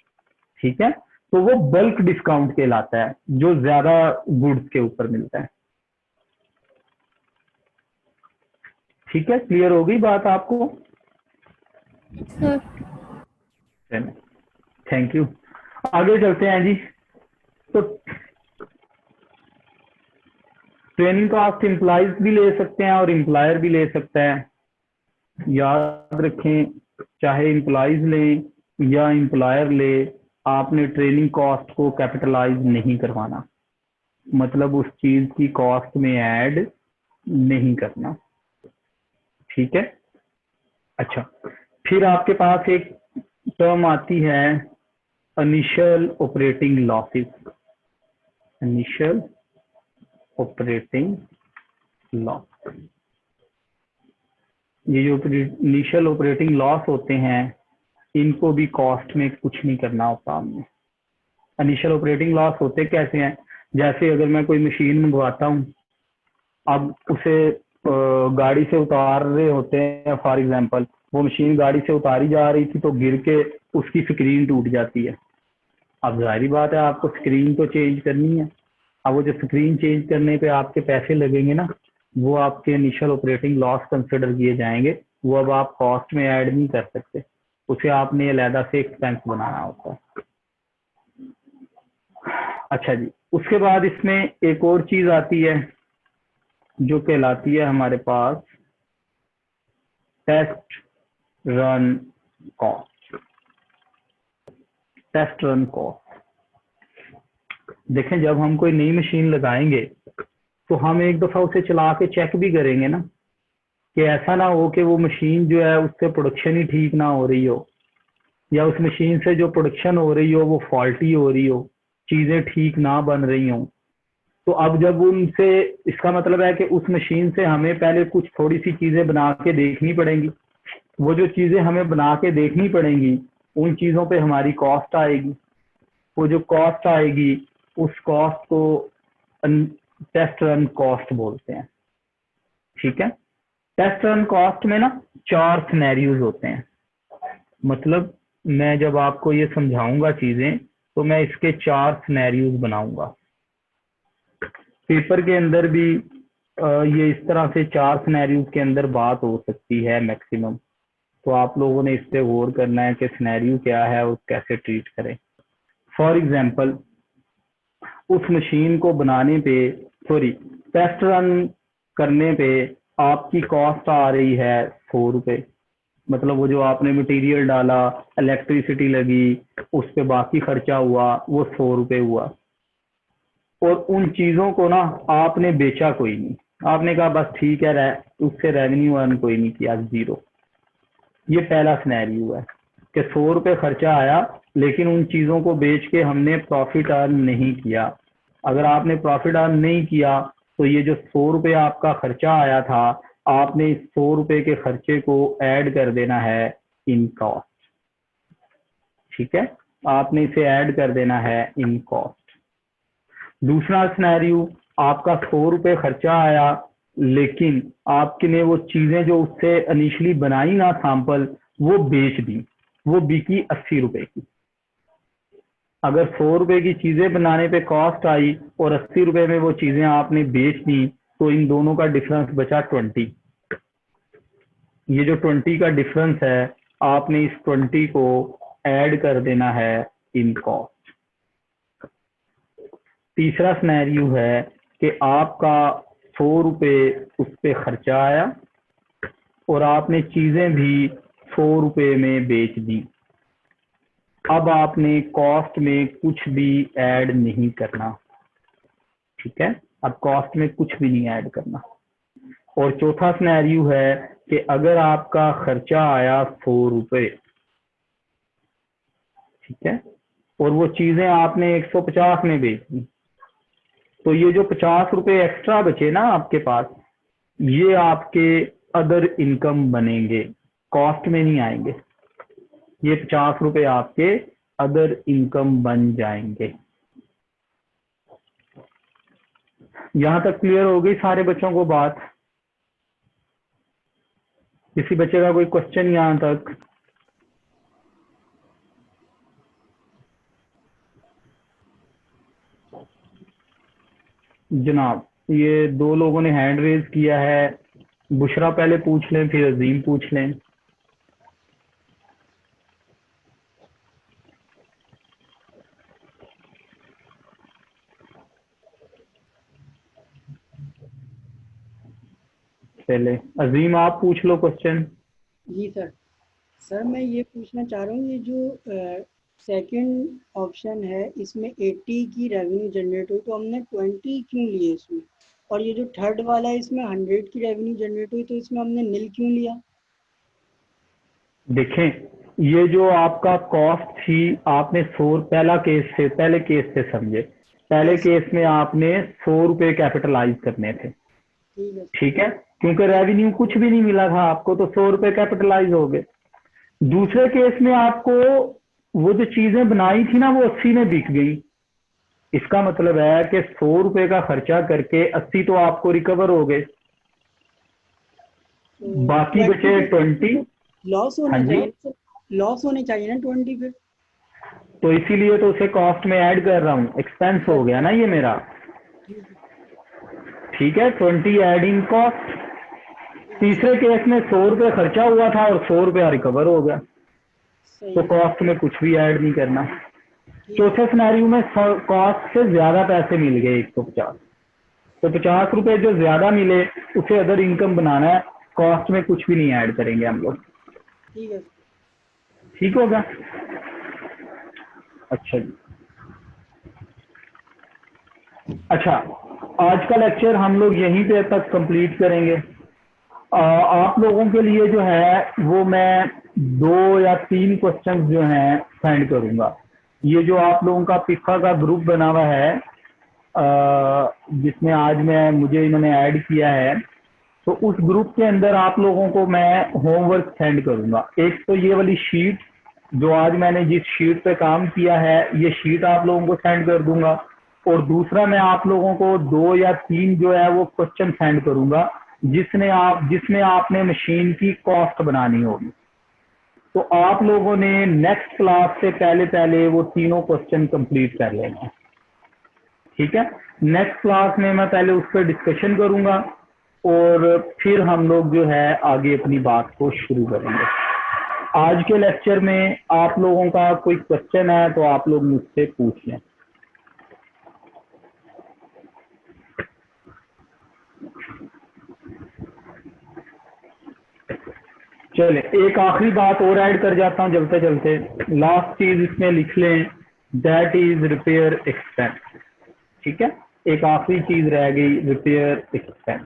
ठीक है, तो वो बल्क डिस्काउंट कहलाता है, जो ज्यादा गुड्स के ऊपर मिलता है। ठीक है, क्लियर हो गई बात आपको? Sir thank you. आगे चलते हैं जी। तो ट्रेनिंग कॉस्ट एम्प्लॉयज भी ले सकते हैं और एम्प्लॉयर भी ले सकता है। याद रखें, चाहे एम्प्लॉयज लें या एम्प्लॉयर ले, आपने ट्रेनिंग कॉस्ट को कैपिटलाइज नहीं करवाना, मतलब उस चीज की कॉस्ट में ऐड नहीं करना। ठीक है, अच्छा, फिर आपके पास एक टर्म आती है initial operating losses. Initial operating loss, ये जो इनिशियल ऑपरेटिंग लॉस होते हैं इनको भी कॉस्ट में कुछ नहीं करना होता हमने। इनिशियल ऑपरेटिंग लॉस होते कैसे हैं? जैसे अगर मैं कोई मशीन मंगवाता हूँ, अब उसे गाड़ी से उतार रहे होते हैं, फॉर एग्जांपल वो मशीन गाड़ी से उतारी जा रही थी तो गिर के उसकी स्क्रीन टूट जाती है। अब जाहिर बात है आपको स्क्रीन तो चेंज करनी है। अब वो जो स्क्रीन चेंज करने पे आपके पैसे लगेंगे ना, वो आपके इनिशियल ऑपरेटिंग लॉस कंसिडर किए जाएंगे, वो अब आप कॉस्ट में ऐड नहीं कर सकते, उसे आपने अलहदा से एक्सपेंस बनाना होता है। अच्छा जी, उसके बाद इसमें एक और चीज आती है जो कहलाती है हमारे पास test run cost. Test run cost, देखें जब हम कोई नई मशीन लगाएंगे तो हम एक दफा उसे चला के चेक भी करेंगे ना, कि ऐसा ना हो कि वो मशीन जो है उससे प्रोडक्शन ही ठीक ना हो रही हो, या उस मशीन से जो प्रोडक्शन हो रही हो वो फॉल्टी हो रही हो, चीजें ठीक ना बन रही हों। तो अब जब उनसे, इसका मतलब है कि उस मशीन से हमें पहले कुछ थोड़ी सी चीजें बना के देखनी पड़ेंगी। वो जो चीजें हमें बना के देखनी पड़ेंगी उन चीजों पे हमारी कॉस्ट आएगी। वो जो कॉस्ट आएगी उस कॉस्ट को टेस्ट रन कॉस्ट बोलते हैं। ठीक है, टेस्ट रन कॉस्ट में ना 4 सिनेरियोज होते हैं। मतलब मैं जब आपको ये समझाऊंगा चीजें तो मैं इसके 4 सिनेरियोज बनाऊंगा। पेपर के अंदर भी ये इस तरह से 4 सिनेरियोज के अंदर बात हो सकती है मैक्सिमम। तो आप लोगों ने इस पे गौर करना है कि सिनेरियो क्या है और कैसे ट्रीट करें। फॉर एग्जांपल, उस मशीन को बनाने पे टेस्ट रन करने पे आपकी कॉस्ट आ रही है 100 रुपये। मतलब वो जो आपने मटेरियल डाला, इलेक्ट्रिसिटी लगी, उस पे बाकी खर्चा हुआ, वो 100 रुपये हुआ। और उन चीज़ों को ना आपने बेचा कोई नहीं, आपने कहा बस ठीक है, उससे रेवेन्यू अर्न कोई नहीं किया, 0। ये पहला सिनेरियो है कि 100 रुपये खर्चा आया लेकिन उन चीज़ों को बेच के हमने प्रॉफिट अर्न नहीं किया। अगर आपने प्रॉफिट अर्न नहीं किया तो ये जो 100 रुपये आपका खर्चा आया था, आपने इस 100 रुपये के खर्चे को ऐड कर देना है इन कॉस्ट। ठीक है, आपने इसे ऐड कर देना है इन कॉस्ट। दूसरा सिनेरियो, आपका 100 रुपये खर्चा आया लेकिन आपने वो चीजें जो उससे इनिशियली बनाई ना सैंपल, वो बेच दी, वो बिकी 80 रुपए की। अगर 100 रुपए की चीजें बनाने पे कॉस्ट आई और 80 रुपए में वो चीजें आपने बेच दी, तो इन दोनों का डिफरेंस बचा 20। ये जो 20 का डिफरेंस है, आपने इस 20 को ऐड कर देना है इन कॉस्ट। तीसरा सिनेरियो है कि आपका 100 रुपये उस पे खर्चा आया और आपने चीजें भी 100 रुपये में बेच दी। अब आपने कॉस्ट में कुछ भी ऐड नहीं करना। ठीक है, अब कॉस्ट में कुछ भी नहीं ऐड करना। और चौथा सिनेरियो है कि अगर आपका खर्चा आया 100 रुपये, ठीक है, और वो चीजें आपने 150 में बेच दी, तो ये जो 50 रुपये एक्स्ट्रा बचे ना आपके पास, ये आपके अदर इनकम बनेंगे, कॉस्ट में नहीं आएंगे। ये 50 रुपये आपके अदर इनकम बन जाएंगे। यहां तक क्लियर हो गई सारे बच्चों को बात? किसी बच्चे का कोई क्वेश्चन यहां तक? जनाब, ये 2 लोगों ने हैंड रेज किया है। बुशरा पहले पूछ लें, फिर अजीम पूछ लें। पहले अजीम आप पूछ लो क्वेश्चन। जी सर। सर मैं ये पूछना चाह रहा हूँ, ये जो सेकंड ऑप्शन है इसमें 80 की रेवेन्यू जनरेट हुई तो हमने 20 क्यों लिए इसमें, और ये जो थर्ड वाला है इसमें 100 की रेवेन्यू जनरेट हुई तो इसमें हमने नील क्यों लिया? देखें, ये जो आपका कॉस्ट थी, आपने 100, पहले केस से समझे। पहले केस में आपने 100 रुपये कैपिटलाइज करने थे, ठीक है, क्योंकि रेवेन्यू कुछ भी नहीं मिला था आपको, तो 100 रुपये कैपिटलाइज हो गए। दूसरे केस में आपको वो जो चीजें बनाई थी ना, वो 80 में बिक गई। इसका मतलब है कि 100 रुपये का खर्चा करके 80 तो आपको रिकवर हो गए, बाकी बचे 20। लॉस होना चाहिए, लॉस होने चाहिए ना 20 पे। तो इसीलिए तो उसे कॉस्ट में ऐड कर रहा हूँ, एक्सपेंस हो गया ना ये मेरा। ठीक है, 20 एडिंग कॉस्ट। तीसरे केस में 100 रुपये खर्चा हुआ था और 100 रुपया रिकवर हो गया, तो कॉस्ट में कुछ भी ऐड नहीं करना। चौथे सिनेरियो में कॉस्ट से ज्यादा पैसे मिल गए 150, तो 50 रुपये जो ज्यादा मिले उसे अदर इनकम बनाना है, कॉस्ट में कुछ भी नहीं ऐड करेंगे हम लोग। ठीक है, ठीक होगा? अच्छा जी, अच्छा, आज का लेक्चर हम लोग यहीं पे तक कंप्लीट करेंगे। आप लोगों के लिए जो है वो मैं 2 या 3 क्वेश्चन जो हैं सेंड करूंगा। ये जो आप लोगों का पिफा का ग्रुप बना हुआ है, जिसमें आज मुझे इन्होंने ऐड किया है, तो उस ग्रुप के अंदर आप लोगों को मैं होमवर्क सेंड करूंगा। एक तो ये वाली शीट, जो आज मैंने जिस शीट पे काम किया है, ये शीट आप लोगों को सेंड कर दूंगा। और दूसरा मैं आप लोगों को 2 या 3 जो है वो क्वेश्चन सेंड करूंगा, जिसमें आपने मशीन की कॉस्ट बनानी होगी। तो आप लोगों ने नेक्स्ट क्लास से पहले वो तीनों क्वेश्चन कंप्लीट कर लेना है, ठीक है। नेक्स्ट क्लास में मैं पहले उस पर डिस्कशन करूंगा और फिर हम लोग जो है आगे अपनी बात को शुरू करेंगे। आज के लेक्चर में आप लोगों का कोई क्वेश्चन है तो आप लोग मुझसे पूछ लें। चले, एक आखिरी बात और ऐड कर जाता हूं चलते चलते। लास्ट चीज इसमें लिख लें, दैट इज रिपेयर एक्सपेंस, ठीक है। एक आखिरी चीज रह गई, रिपेयर एक्सपेंस।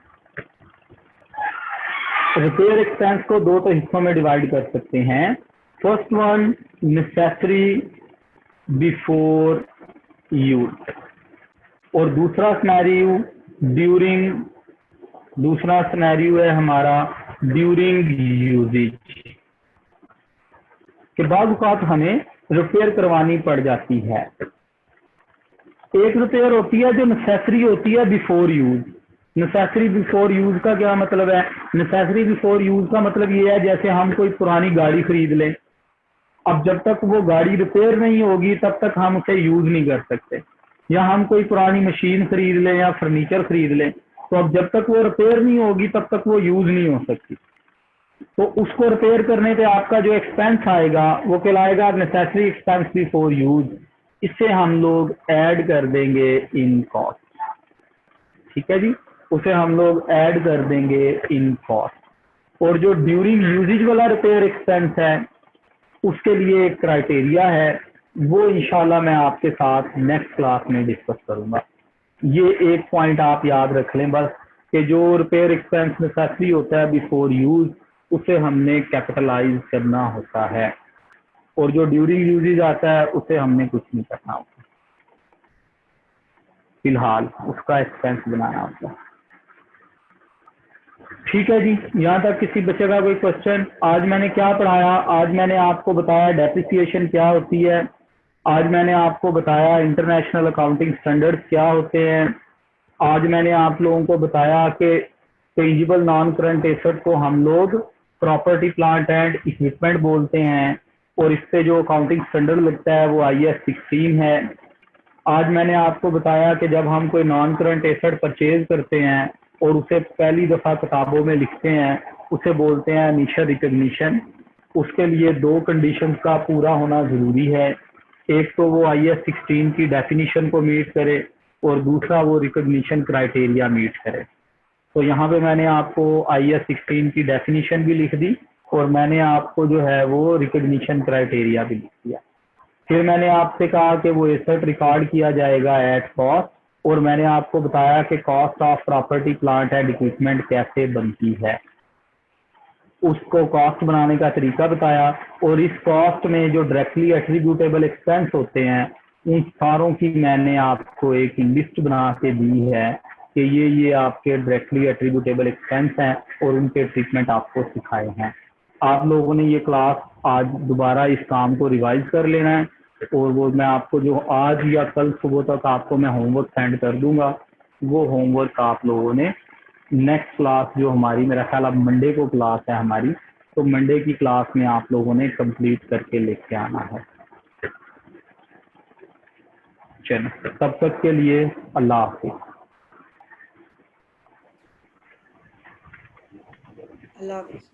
रिपेयर एक्सपेंस को दो तो हिस्सों में डिवाइड कर सकते हैं। First one necessary before use, और दूसरा सिनेरियो ड्यूरिंग, दूसरा सिनेरियो है हमारा ड्यूरिंग यूजेज। के बाद औक़ात हमें रिपेयर करवानी पड़ जाती है। एक रिपेयर होती है जो नेसेसरी होती है before use. Necessary before use का क्या मतलब है? नेसेसरी बिफोर यूज का मतलब ये है जैसे हम कोई पुरानी गाड़ी खरीद लें, अब जब तक वो गाड़ी रिपेयर नहीं होगी तब तक हम उसे यूज नहीं कर सकते। या हम कोई पुरानी मशीन खरीद लें या फर्नीचर खरीद लें, तो अब जब तक वो रिपेयर नहीं होगी तब तक वो यूज नहीं हो सकती। तो उसको रिपेयर करने पे आपका जो एक्सपेंस आएगा वो कहलाएगा नेसेसरी एक्सपेंस बिफोर यूज। इससे हम लोग ऐड कर देंगे इन कॉस्ट, ठीक है जी, उसे हम लोग ऐड कर देंगे इन कॉस्ट। और जो ड्यूरिंग यूजेज वाला रिपेयर एक्सपेंस है उसके लिए एक क्राइटेरिया है, वो इंशाल्लाह मैं आपके साथ नेक्स्ट क्लास में डिस्कस करूंगा। ये एक पॉइंट आप याद रख लें बस, कि जो रिपेयर एक्सपेंस नेसेसरी होता है बिफोर यूज उसे हमने कैपिटलाइज करना होता है, और जो ड्यूरिंग यूजेज आता है उसे हमने कुछ नहीं करना होता, फिलहाल उसका एक्सपेंस बनाना होता है। ठीक है जी, यहाँ तक किसी बच्चे का कोई क्वेश्चन? आज मैंने क्या पढ़ाया? आज मैंने आपको बताया डेप्रिसिएशन क्या होती है, आज मैंने आपको बताया इंटरनेशनल अकाउंटिंग स्टैंडर्ड्स क्या होते हैं, आज मैंने आप लोगों को बताया कि टेंजिबल नॉन करंट एसेट को हम लोग प्रॉपर्टी प्लांट एंड इक्विपमेंट बोलते हैं, और इस पे जो अकाउंटिंग स्टैंडर्ड लगता है वो IAS 16 है। आज मैंने आपको बताया कि जब हम कोई नॉन करंट एसेट परचेज करते हैं और उसे पहली दफ़ा किताबों में लिखते हैं उसे बोलते हैं इनिशियल रिकग्निशन। उसके लिए दो कंडीशंस का पूरा होना ज़रूरी है, एक तो वो IAS 16 की डेफिनेशन को मीट करे और दूसरा वो रिकग्निशन क्राइटेरिया मीट करे। तो यहाँ पे मैंने आपको IAS 16 की डेफिनेशन भी लिख दी और मैंने आपको जो है वो रिकग्निशन क्राइटेरिया भी लिख दिया। फिर मैंने आपसे कहा कि वो एसेट रिकॉर्ड किया जाएगा एट कॉस्ट, और मैंने आपको बताया कि cost of property plant and equipment कैसे बनती है, उसको कॉस्ट बनाने का तरीका बताया। और इस कॉस्ट में जो डायरेक्टली एट्रीब्यूटेबल एक्सपेंस होते हैं उन सारों की मैंने आपको एक लिस्ट बना के दी है कि ये आपके डायरेक्टली एट्रीब्यूटेबल एक्सपेंस हैं और उनके ट्रीटमेंट आपको सिखाए हैं। आप लोगों ने ये क्लास आज दोबारा इस काम को रिवाइज कर लेना है, और वो मैं आपको जो आज या कल सुबह तक आपको मैं होमवर्क सेंड कर दूंगा, वो होमवर्क आप लोगों ने नेक्स्ट क्लास जो हमारी, मेरा ख्याल अब मंडे को क्लास है हमारी, तो मंडे की क्लास में आप लोगों ने कंप्लीट करके लेके आना है। चलो, तब तक के लिए अल्लाह हाफिज़। अल्लाह हाफिज़।